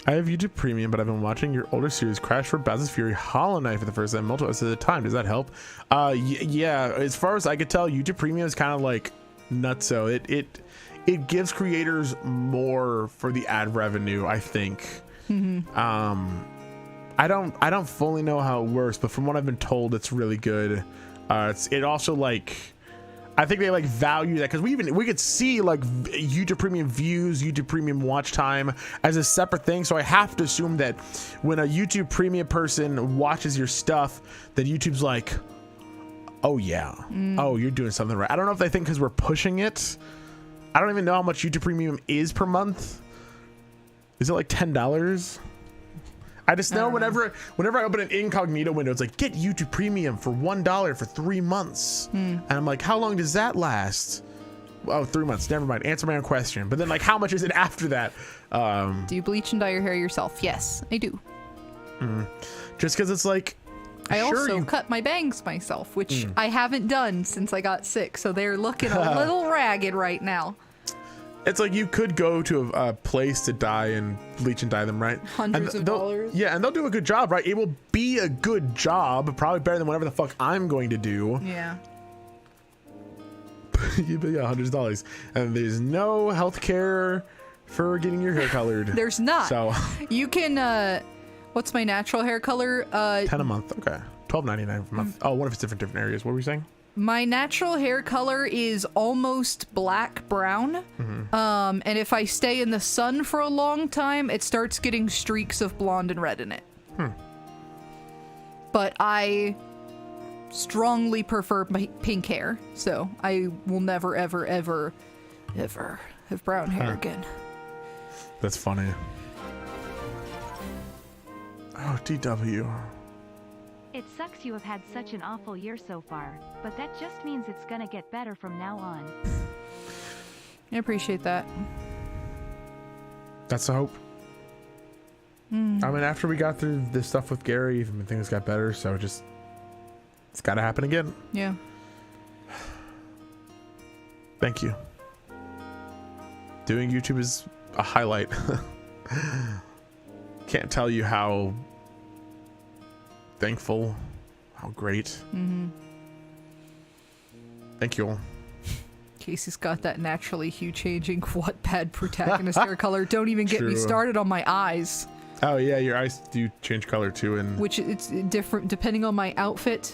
I have YouTube Premium, but I've been watching your older series Crash for Bowser's Fury Hollow Knight for the first time multiple episodes at a time. Does that help? Yeah, as far as I could tell, YouTube Premium is kind of like nutso. It gives creators more for the ad revenue, I think. I don't fully know how it works, but from what I've been told, it's really good. It also like, I think they like value that because we could see like YouTube Premium views, YouTube Premium watch time as a separate thing. So I have to assume that when a YouTube Premium person watches your stuff, that YouTube's like, oh yeah, oh you're doing something right. I don't know if they think because we're pushing it. I don't even know how much YouTube Premium is per month. Is it like $10? I just know whenever I open an incognito window, it's like, get YouTube Premium for $1 for 3 months. And I'm like, how long does that last? Oh, 3 months. Never mind. Answer my own question. But then like, how much is it after that? Do you bleach and dye your hair yourself? Yes, I do. Just because it's like, I sure also cut my bangs myself, which I haven't done since I got sick. So they're looking a little ragged right now. It's like you could go to a place to dye and bleach and dye them, right? Hundreds of dollars. Yeah, and they'll do a good job, right? It will be a good job, probably better than whatever the fuck I'm going to do. Yeah. Yeah, hundreds of dollars. And there's no health care for getting your hair colored. There's not. So you can, what's my natural hair color? 10 a month. Okay. $12.99 a month. Oh, what if it's different areas? What were we saying? My natural hair color is almost black brown. And if I stay in the sun for a long time, it starts getting streaks of blonde and red in it. But I strongly prefer my pink hair, so I will never, ever, ever, ever have brown hair again. That's funny. Oh, DW. It sucks you have had such an awful year so far, but that just means it's gonna get better from now on. I appreciate that. That's the hope. I mean, after we got through this stuff with Gary, even things got better, so it's gotta happen again. Yeah. Thank you. Doing YouTube is a highlight. Can't tell you how thankful, how great. Thank you all. Casey's got that naturally hue changing Wattpad protagonist hair color. Don't even get me started on my eyes. Oh yeah, your eyes do change color too, and which it's different depending on my outfit,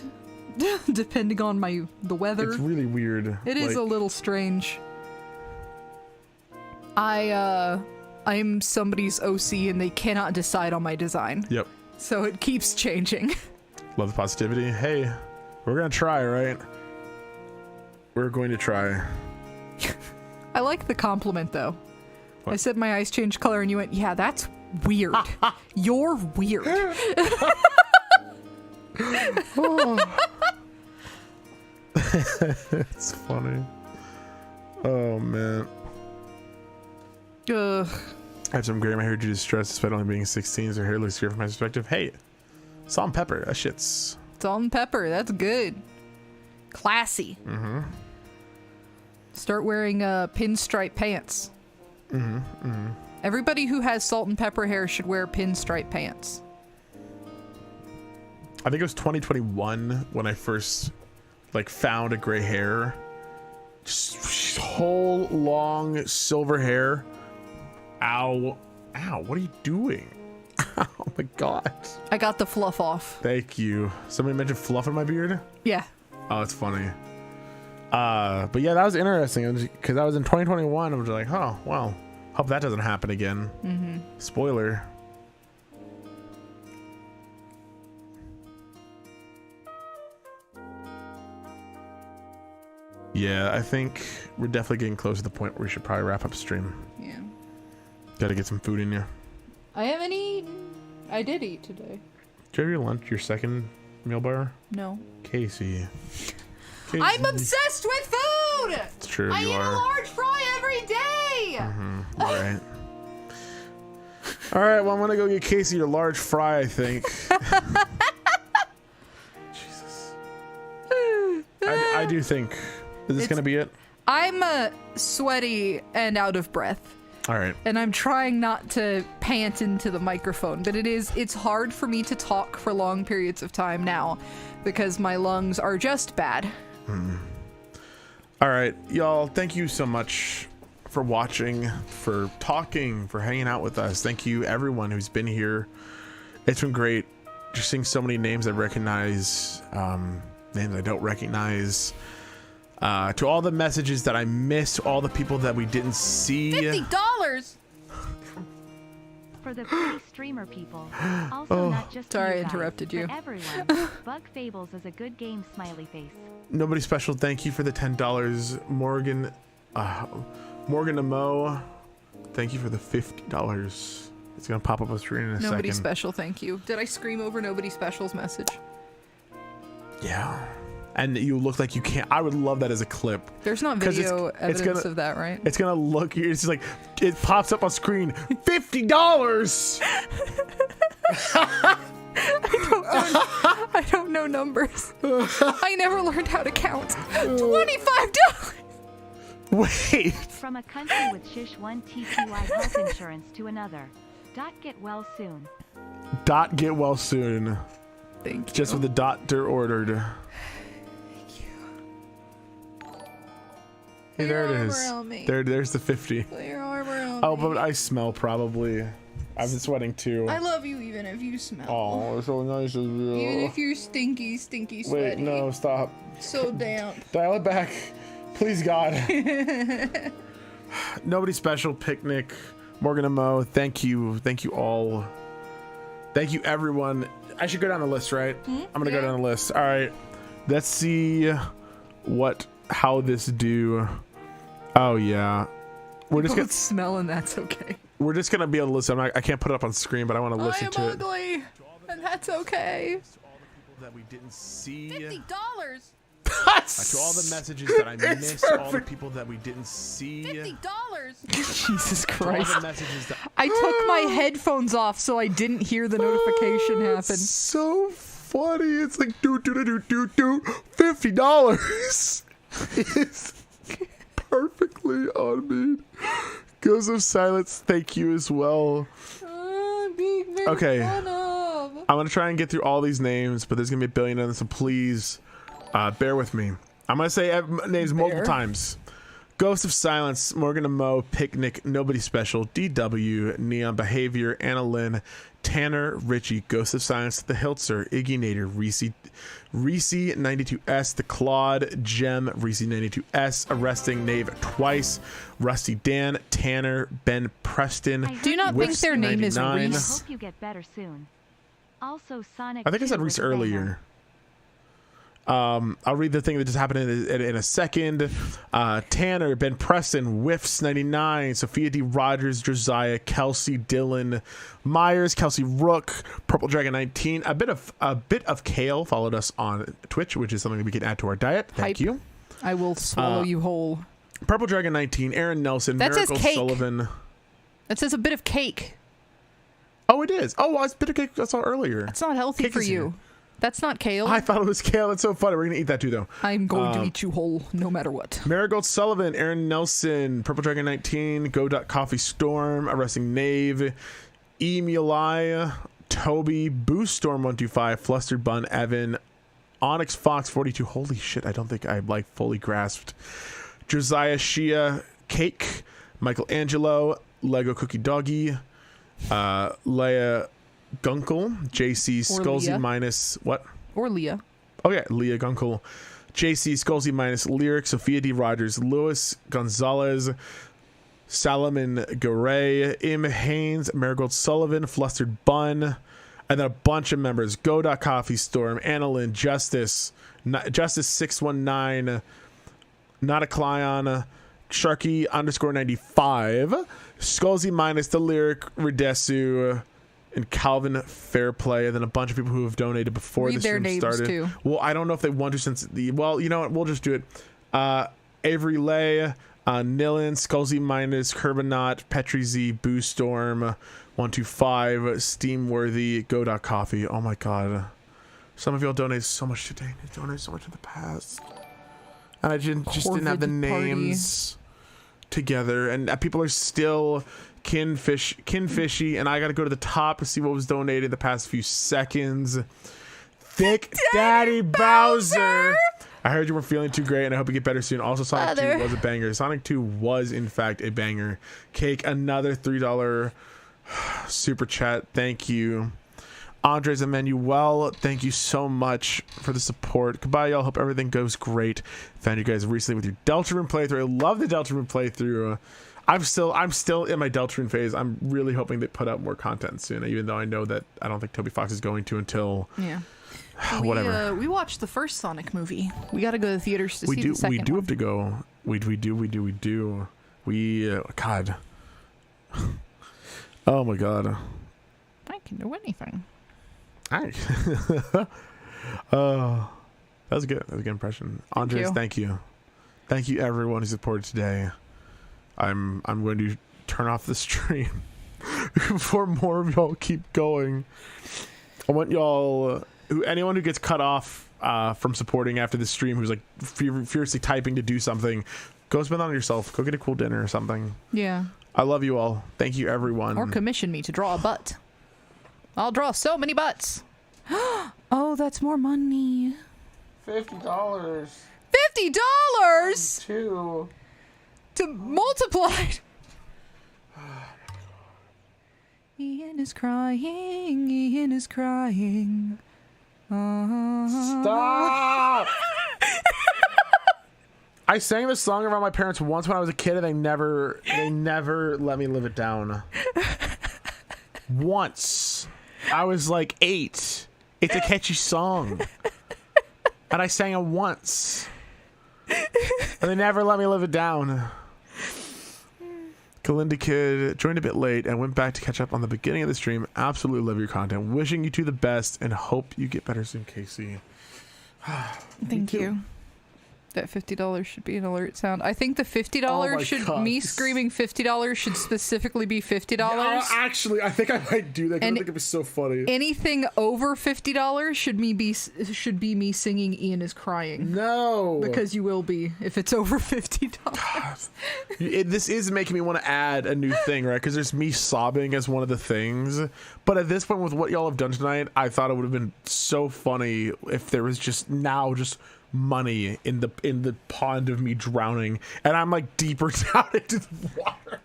depending on the weather. It's really weird. It is a little strange. I'm somebody's OC and they cannot decide on my design. Yep. So it keeps changing. Love the positivity. Hey, we're gonna try, right? We're going to try. I like the compliment though. What? I said my eyes changed color and you went, yeah, that's weird. You're weird. It's funny. Oh man. Ugh. I have some gray in my hair due to stress despite only being 16, so hair looks good from my perspective. Hey, salt and pepper, that shit's... Salt and pepper, that's good. Classy. Mm-hmm. Start wearing pinstripe pants. Mm-hmm. Mm-hmm. Everybody who has salt and pepper hair should wear pinstripe pants. I think it was 2021 when I first like found a gray hair. Just whole long silver hair. Ow. Ow, what are you doing? Oh my god. I got the fluff off. Thank you. Somebody mentioned fluff in my beard? Yeah. Oh, it's funny. But yeah, that was interesting because I was in 2021. I was like, oh, well, hope that doesn't happen again. Mm-hmm. Spoiler. Yeah, I think we're definitely getting close to the point where we should probably wrap up stream. Yeah. Gotta get some food in you. I haven't eaten. I did eat today. Did you have your lunch, your second meal bar? No. Casey. I'm obsessed with food! It's true, I you eat are. a large fry every day! Mm-hmm. All right. All right, well, I'm gonna go get Casey your large fry, I think. Jesus. I do think. Is this gonna be it? I'm sweaty and out of breath. All right. And I'm trying not to pant into the microphone, but it's hard for me to talk for long periods of time now because my lungs are just bad. All right, y'all, thank you so much for watching, for talking, for hanging out with us. Thank you everyone who's been here. It's been great just seeing so many names I recognize, names I don't recognize. To all the messages that I missed, all the people that we didn't see. $50! For the pretty streamer people. Also not just Sorry, I you guys, interrupted you. but everyone. Bug Fables is a good game, smiley face. Nobody special, thank you for the $10. Morgan Mo, thank you for the $50. It's gonna pop up on screen in a second. Nobody special, thank you. Did I scream over nobody special's message? Yeah. And you look like you can't. I would love that as a clip. There's not video evidence of that, right? It's gonna look. It's just like it pops up on screen. $50. I don't know numbers. I never learned how to count. $25. Wait. From a country with shish one TTY health insurance to another. Get well soon. Get well soon. Thank you. Just with the doctor ordered. Hey, there it is. There's the 50. Put your arm around Oh, me. but I smell probably. I've been sweating too. I love you even if you smell. Oh, it's so nice of you. Even if you're stinky sweaty. Wait, no, stop. So damp. Dial it back. Please, God. Nobody special. Picnic. Morgan and Mo. Thank you. Thank you all. Thank you, everyone. I should go down the list, right? I'm going to go down the list. All right. Let's see how this do. Oh, yeah. We're just gonna smell, and that's okay. We're just gonna be able to listen. I can't put it up on screen, but I want to listen to it. I am ugly, and that's okay. To all the people that we didn't see. $50. To all the messages that I missed. All the people that we didn't see. $50. Jesus To all the Christ! messages that I took my headphones off so I didn't hear the notification happen. So funny. It's like do $50. It's perfectly on me. Ghost of Silence, thank you as well. Okay, I'm gonna try and get through all these names, but there's gonna be a billion of them, so please bear with me. I'm gonna say names multiple times. Ghost of Silence, Morgan and Mo, Picnic, Nobody Special, DW, Neon Behavior, Anna Lynn, Tanner, Richie, Ghost of Silence, The Hiltzer, Iggy Nader, Reese 92S, The Claude, Gem, Reese 92S, Arresting Knave Twice, Rusty Dan, Tanner, Ben Preston. Do you not think their name is 99. Reese? I hope you get better soon. Also, Sonic. I think I said 2 Reese was a banger. earlier. I'll read the thing that just happened in a second. Tanner, Ben Preston, Whiffs 99, Sophia D. Rogers, Josiah, Kelsey, Dylan, Myers, Kelsey Rook, Purple Dragon 19. A bit of Kale followed us on Twitch, which is something that we can add to our diet. Thank you. I will swallow you whole. Purple Dragon 19, Aaron Nelson, That Miracle says cake. Sullivan. That says a bit of cake. Oh, it is. Oh, well, it's bit of cake I saw earlier. That's not healthy Cake for is you. here. That's not kale. I thought it was kale. That's so funny. We're going to eat that too, though. I'm going to eat you whole no matter what. Marigold Sullivan, Aaron Nelson, Purple Dragon 19, Coffee Storm, Arresting Knave, E. Mulai, Toby, Boost Storm 125, Flustered Bun, Evan, Onyx Fox 42. Holy shit, I don't think I fully grasped. Josiah Shia, Cake, Michael Angelo, Lego Cookie Doggy, Leia Gunkel, JC Skulzy minus what? Or Leah. Oh yeah, Leah Gunkel, JC Skulzy minus Lyric, Sophia D. Rogers, Louis Gonzalez, Salomon Garay, Im Haynes, Marigold Sullivan, Flustered Bun, and then a bunch of members: Coffee Storm, Annalyn, Justice 619, Not a Clion, Sharky _95, Skulzy minus the Lyric, Redesu, and Calvin Fairplay, and then a bunch of people who have donated before Read the their stream names started. too. Well, I don't know if they want to since the. Well, you know what? We'll just do it. Avery Lay, Nilin, Skulzy minus, Kerbonaut, Petri Z, Boo Storm, 125, Steamworthy, Coffee. Oh my god. Some of y'all donated so much today. They donated so much in the past. And I just didn't have the names together. And people are still kinfishy. And I got to go to the top to see what was donated the past few seconds. Thick Daddy Bowser. I heard you were feeling too great, and I hope you get better soon. Also, Sonic 2 was a banger. Sonic 2 was, in fact, a banger. Cake, another $3 super chat. Thank you. Andres Emmanuel, thank you so much for the support. Goodbye, y'all. Hope everything goes great. Found you guys recently with your Deltarune playthrough. I love the Deltarune playthrough. I'm still in my Deltarune phase. I'm really hoping they put out more content soon, even though I know that I don't think Toby Fox is going to until whatever. We watched the first Sonic movie. We got to go to the theaters to see the second one. We do have to go. We do. God. Oh my god. I can do anything. That was good. That was a good impression. Andres, thank you. Thank you everyone who supported today. I'm going to turn off the stream before more of y'all keep going. I want y'all, anyone who gets cut off from supporting after the stream, who's like furiously typing to do something, go spend that on yourself. Go get a cool dinner or something. Yeah. I love you all. Thank you everyone. Or commission me to draw a butt. I'll draw so many butts. Oh, that's more money. $50. $50 Two. to multiply. Ian is crying. Ian is crying. Stop! I sang this song around my parents once when I was a kid, and they never let me live it down. Once. I was like 8. It's a catchy song. And I sang it once. And they never let me live it down. Kalinda Kid joined a bit late and went back to catch up on the beginning of the stream. Absolutely love your content. Wishing you two the best and hope you get better soon, Casey. Thank you. That $50 should be an alert sound. I think the $50 should me screaming $50 should specifically be $50. Yeah, actually, I think I might do that because I think it was so funny. Anything over $50 should be me singing "Ian is crying." No, because you will be if it's over $50. This is making me want to add a new thing, right? Because there's me sobbing as one of the things. But at this point, with what y'all have done tonight, I thought it would have been so funny if there was just money in the pond of me drowning, and I'm like deeper down into the water.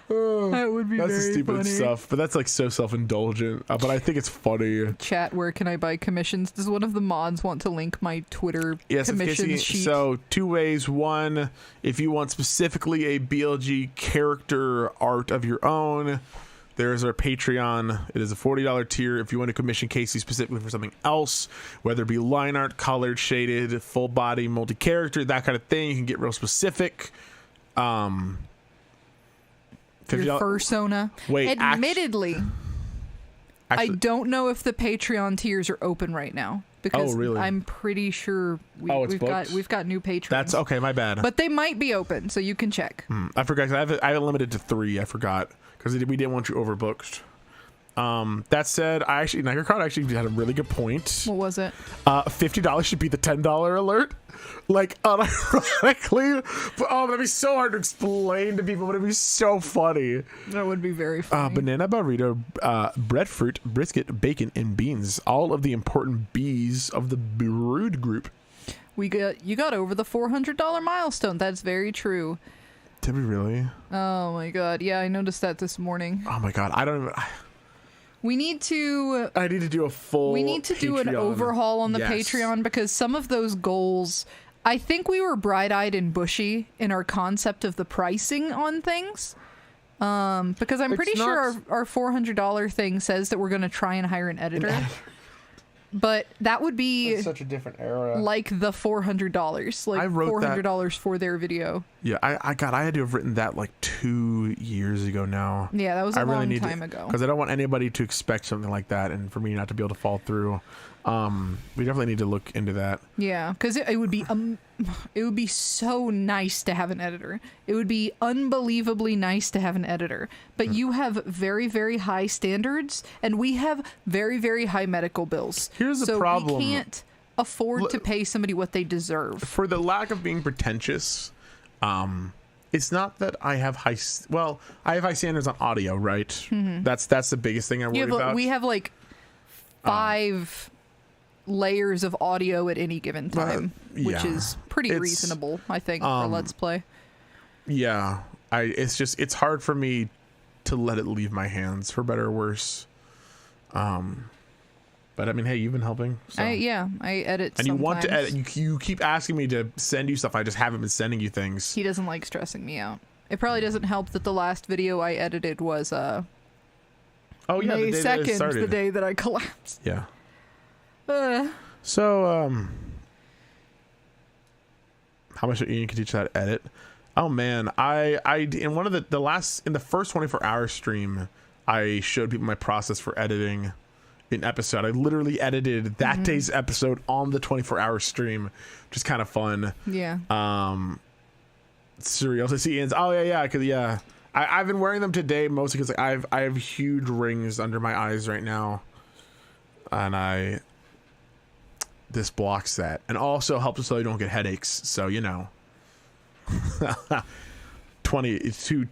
That would be that's very the stupid funny stuff, but that's like so self-indulgent. But I think it's funny. Chat, where can I buy commissions? Does one of the mods want to link my Twitter commissions sheet? So 2 ways. One, if you want specifically a BLG character art of your own, There is our Patreon. It is a $40 tier if you want to commission Casey specifically for something else, whether it be line art, colored, shaded, full body, multi-character, that kind of thing. You can get real specific. $50. Your fursona. Wait, admittedly, I actually, don't know if the Patreon tiers are open right now because really? I'm pretty sure it's we've got new patrons. that's okay. My bad. But they might be open, so you can check. I forgot. I have it limited to 3. I forgot because we didn't want you overbooked. That said, Nigercon actually had a really good point. What was it? $50 should be the $10 alert. Like, unironically. But, that'd be so hard to explain to people, but it'd be so funny. That would be very funny. Banana burrito, breadfruit, brisket, bacon, and beans. All of the important B's of the brood group. You got over the $400 milestone. That's very true. Did we really? Oh my god. Yeah, I noticed that this morning. Oh my god. I don't even... We need to... I need to do a full We need to do an Patreon. overhaul on the Yes. Patreon because some of those goals... I think we were bright-eyed and bushy in our concept of the pricing on things. Because I'm pretty sure our $400 thing says that we're going to try and hire an editor. But that would be It's such a different era. like the $400. Like I wrote $400 for their video. Yeah, I had to have written that like 2 years ago now. Yeah, that was a long time ago. Because I don't want anybody to expect something like that and for me not to be able to fall through. We definitely need to look into that. Yeah, because it would be so nice to have an editor. It would be unbelievably nice to have an editor. But you have very, very high standards, and we have very, very high medical bills. Here's the so problem. We can't afford to pay somebody what they deserve. For the lack of being pretentious, it's not that I have high... Well, I have high standards on audio, right? Mm-hmm. That's the biggest thing I worry about. We have like 5... layers of audio at any given time, which is pretty reasonable, I think, for Let's Play. Yeah, it's hard for me to let it leave my hands, for better or worse. But I mean, hey, you've been helping. So. I edit. And you want to sometimes. edit. You keep asking me to send you stuff. I just haven't been sending you things. He doesn't like stressing me out. It probably doesn't help that the last video I edited was May the day 2nd, the day that I collapsed. Yeah. So, how much Ian can teach that edit? Oh man, I in one of in the first 24-hour stream, I showed people my process for editing an episode. I literally edited that day's episode on the 24-hour stream, which is kind of fun. Yeah. Surreal to see Ian's. Oh yeah. I've been wearing them today mostly because like, I have huge rings under my eyes right now, and this blocks that, and also helps us so you don't get headaches. So 22.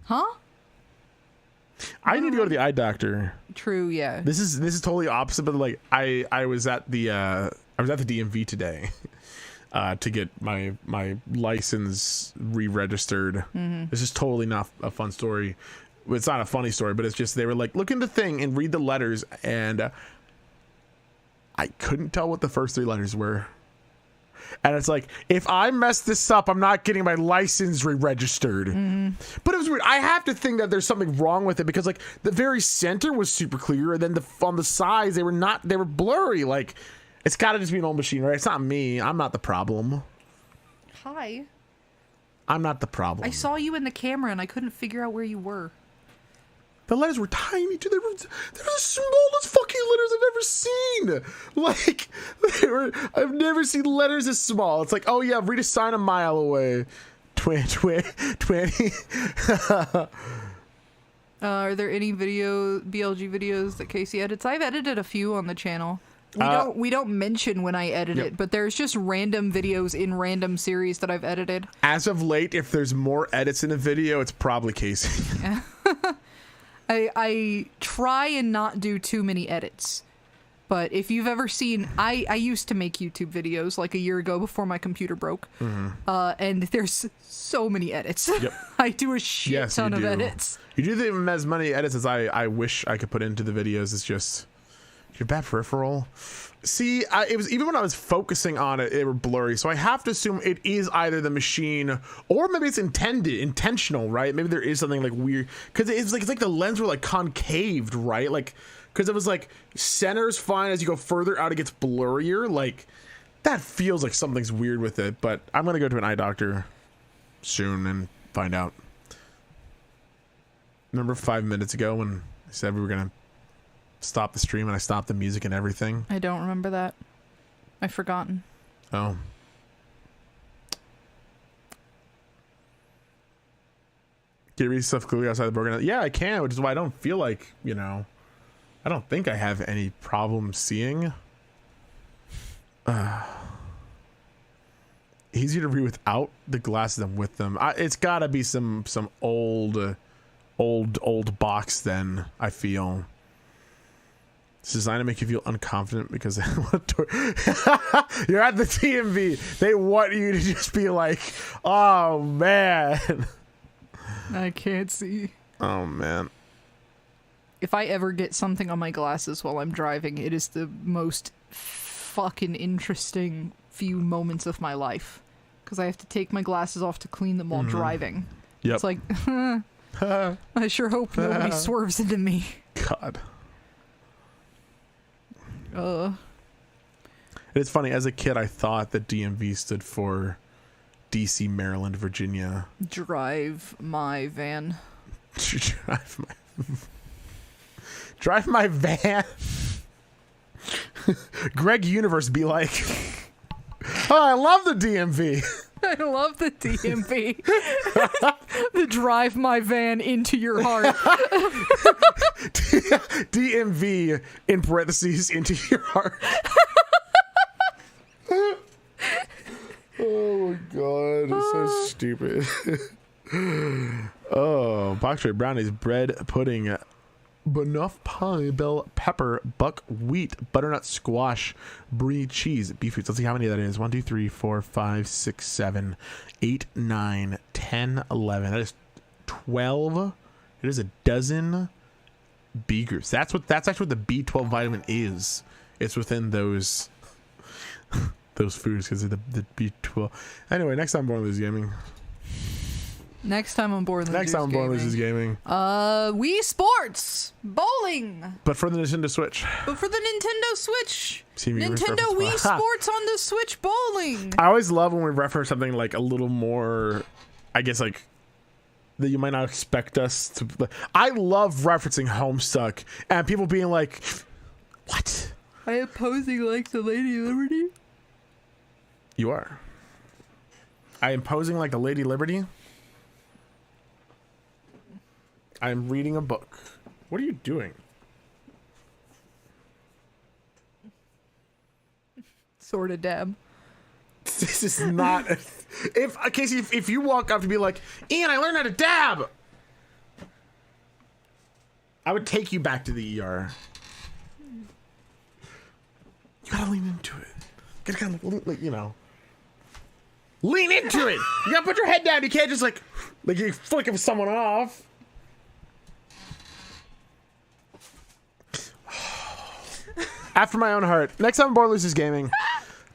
Huh? I need to go to the eye doctor. True. Yeah. This is totally opposite, but like I was at the DMV today to get my license re-registered. This is totally not a fun story. It's not a funny story, but it's just they were like, look in the thing and read the letters, and I couldn't tell what the first 3 letters were. And it's like, if I mess this up, I'm not getting my license re-registered. But it was weird. I have to think that there's something wrong with it because like the very center was super clear, and then on the sides they were blurry. Like, it's got to just be an old machine, right? It's not me. I'm not the problem. Hi. I'm not the problem. I saw you in the camera and I couldn't figure out where you were. The letters were tiny too. They're the smallest fucking letters I've ever seen. Like, I've never seen letters this small. It's like, oh yeah, read a sign a mile away. 20. Are there any BLG videos that Casey edits? I've edited a few on the channel. We don't mention when I edit it, but there's just random videos in random series that I've edited. As of late, if there's more edits in a video, it's probably Casey. Yeah. I try and not do too many edits. But if you've ever seen, I used to make YouTube videos like a year ago before my computer broke. And there's so many edits. Yep. I do a shit ton of edits. You do as many edits as I wish I could put into the videos. It's just Your bad peripheral. See, it was even when I was focusing on it, they were blurry. So I have to assume it is either the machine or maybe it's intentional, right? Maybe there is something like weird because it's like the lens were like concaved, right? Like because it was like center's fine as you go further out, it gets blurrier. Like that feels like something's weird with it. But I'm gonna go to an eye doctor soon and find out. Remember 5 minutes ago when I said we were gonna stop the stream and I stopped the music and everything? I don't remember that. I've forgotten. Oh. Can you read stuff clearly outside the program? Yeah, I can, which is why I don't feel like, you know, I don't think I have any problem seeing. Easier to read without the glasses than with them. It's gotta be some old box then, I feel. It's designed to make you feel unconfident because you're at the DMV. They want you to just be like, oh man. I can't see. Oh man. If I ever get something on my glasses while I'm driving, it is the most fucking interesting few moments of my life. Because I have to take my glasses off to clean them while driving. Yep. It's like, I sure hope nobody swerves into me. God. It's funny, as a kid I thought that DMV stood for DC, Maryland, Virginia. Drive my van. Drive my van. Greg Universe be like, oh, I love the DMV. I love the DMV. The drive my van into your heart. DMV in parentheses into your heart. Oh my god, it's so stupid. Oh, box rate brownies, bread pudding, banoff pie, bell pepper, buckwheat, butternut squash, brie cheese, beef foods. Let's see how many that is. 1, 2, 3, 4, 5, 6, 7, 8, 9, 10, 11. That is 12. It is a dozen B groups. That's actually what the B12 vitamin is. It's within those foods because of the B12. Anyway, next time Born Loses Gaming. Next time on Born Loses Gaming. Wii Sports Bowling. But for the Nintendo Switch. But for the Nintendo Switch. Nintendo Wii Sports on the Switch Bowling. I always love when we reference something like a little more, I guess, like that you might not expect us to. I love referencing Homestuck and people being like, what? I am posing like the Lady Liberty. You are. I am posing like the Lady Liberty. I am reading a book. What are you doing? Sort of dab. This is not. Casey, if you walk up to be like, Ian, I learned how to dab, I would take you back to the ER. You gotta lean into it. You gotta kind of, like, you know, lean into it. You gotta put your head down. You can't just like you're flicking someone off. After my own heart. Next time, Born Loses Gaming.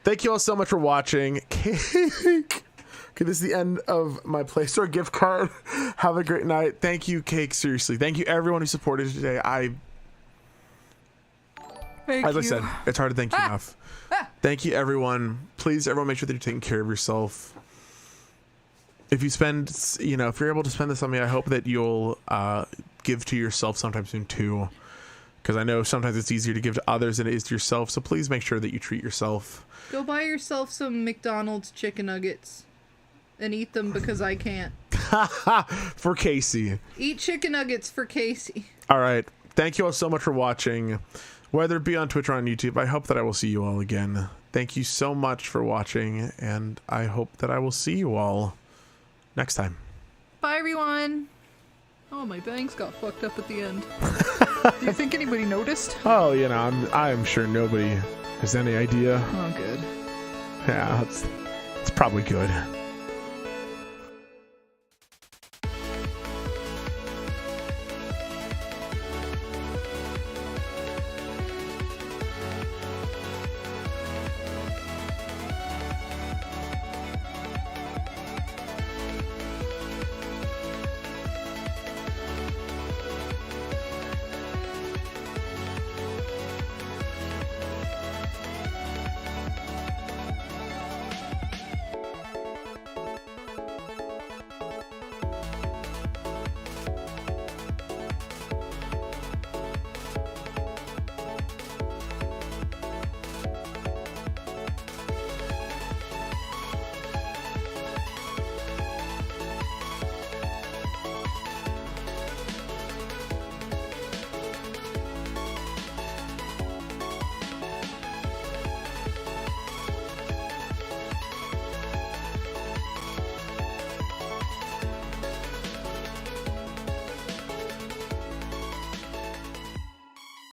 Thank you all so much for watching. Cake. Okay, this is the end of my Play Store gift card. Have a great night. Thank you, Cake. Seriously. Thank you, everyone who supported today. As I said, it's hard to thank you enough. Thank you, everyone. Please, everyone, make sure that you're taking care of yourself. If you spend, you know, if you're able to spend this on me, I hope that you'll give to yourself sometime soon, too. Because I know sometimes it's easier to give to others than it is to yourself. So please make sure that you treat yourself. Go buy yourself some McDonald's chicken nuggets and eat them because I can't. For Casey. Eat chicken nuggets for Casey. All right. Thank you all so much for watching. Whether it be on Twitch or on YouTube, I hope that I will see you all again. Thank you so much for watching. And I hope that I will see you all next time. Bye, everyone. Oh, my bangs got fucked up at the end. Do you think anybody noticed? Oh, you know, I'm sure nobody has any idea. Oh, good. Yeah, it's probably good.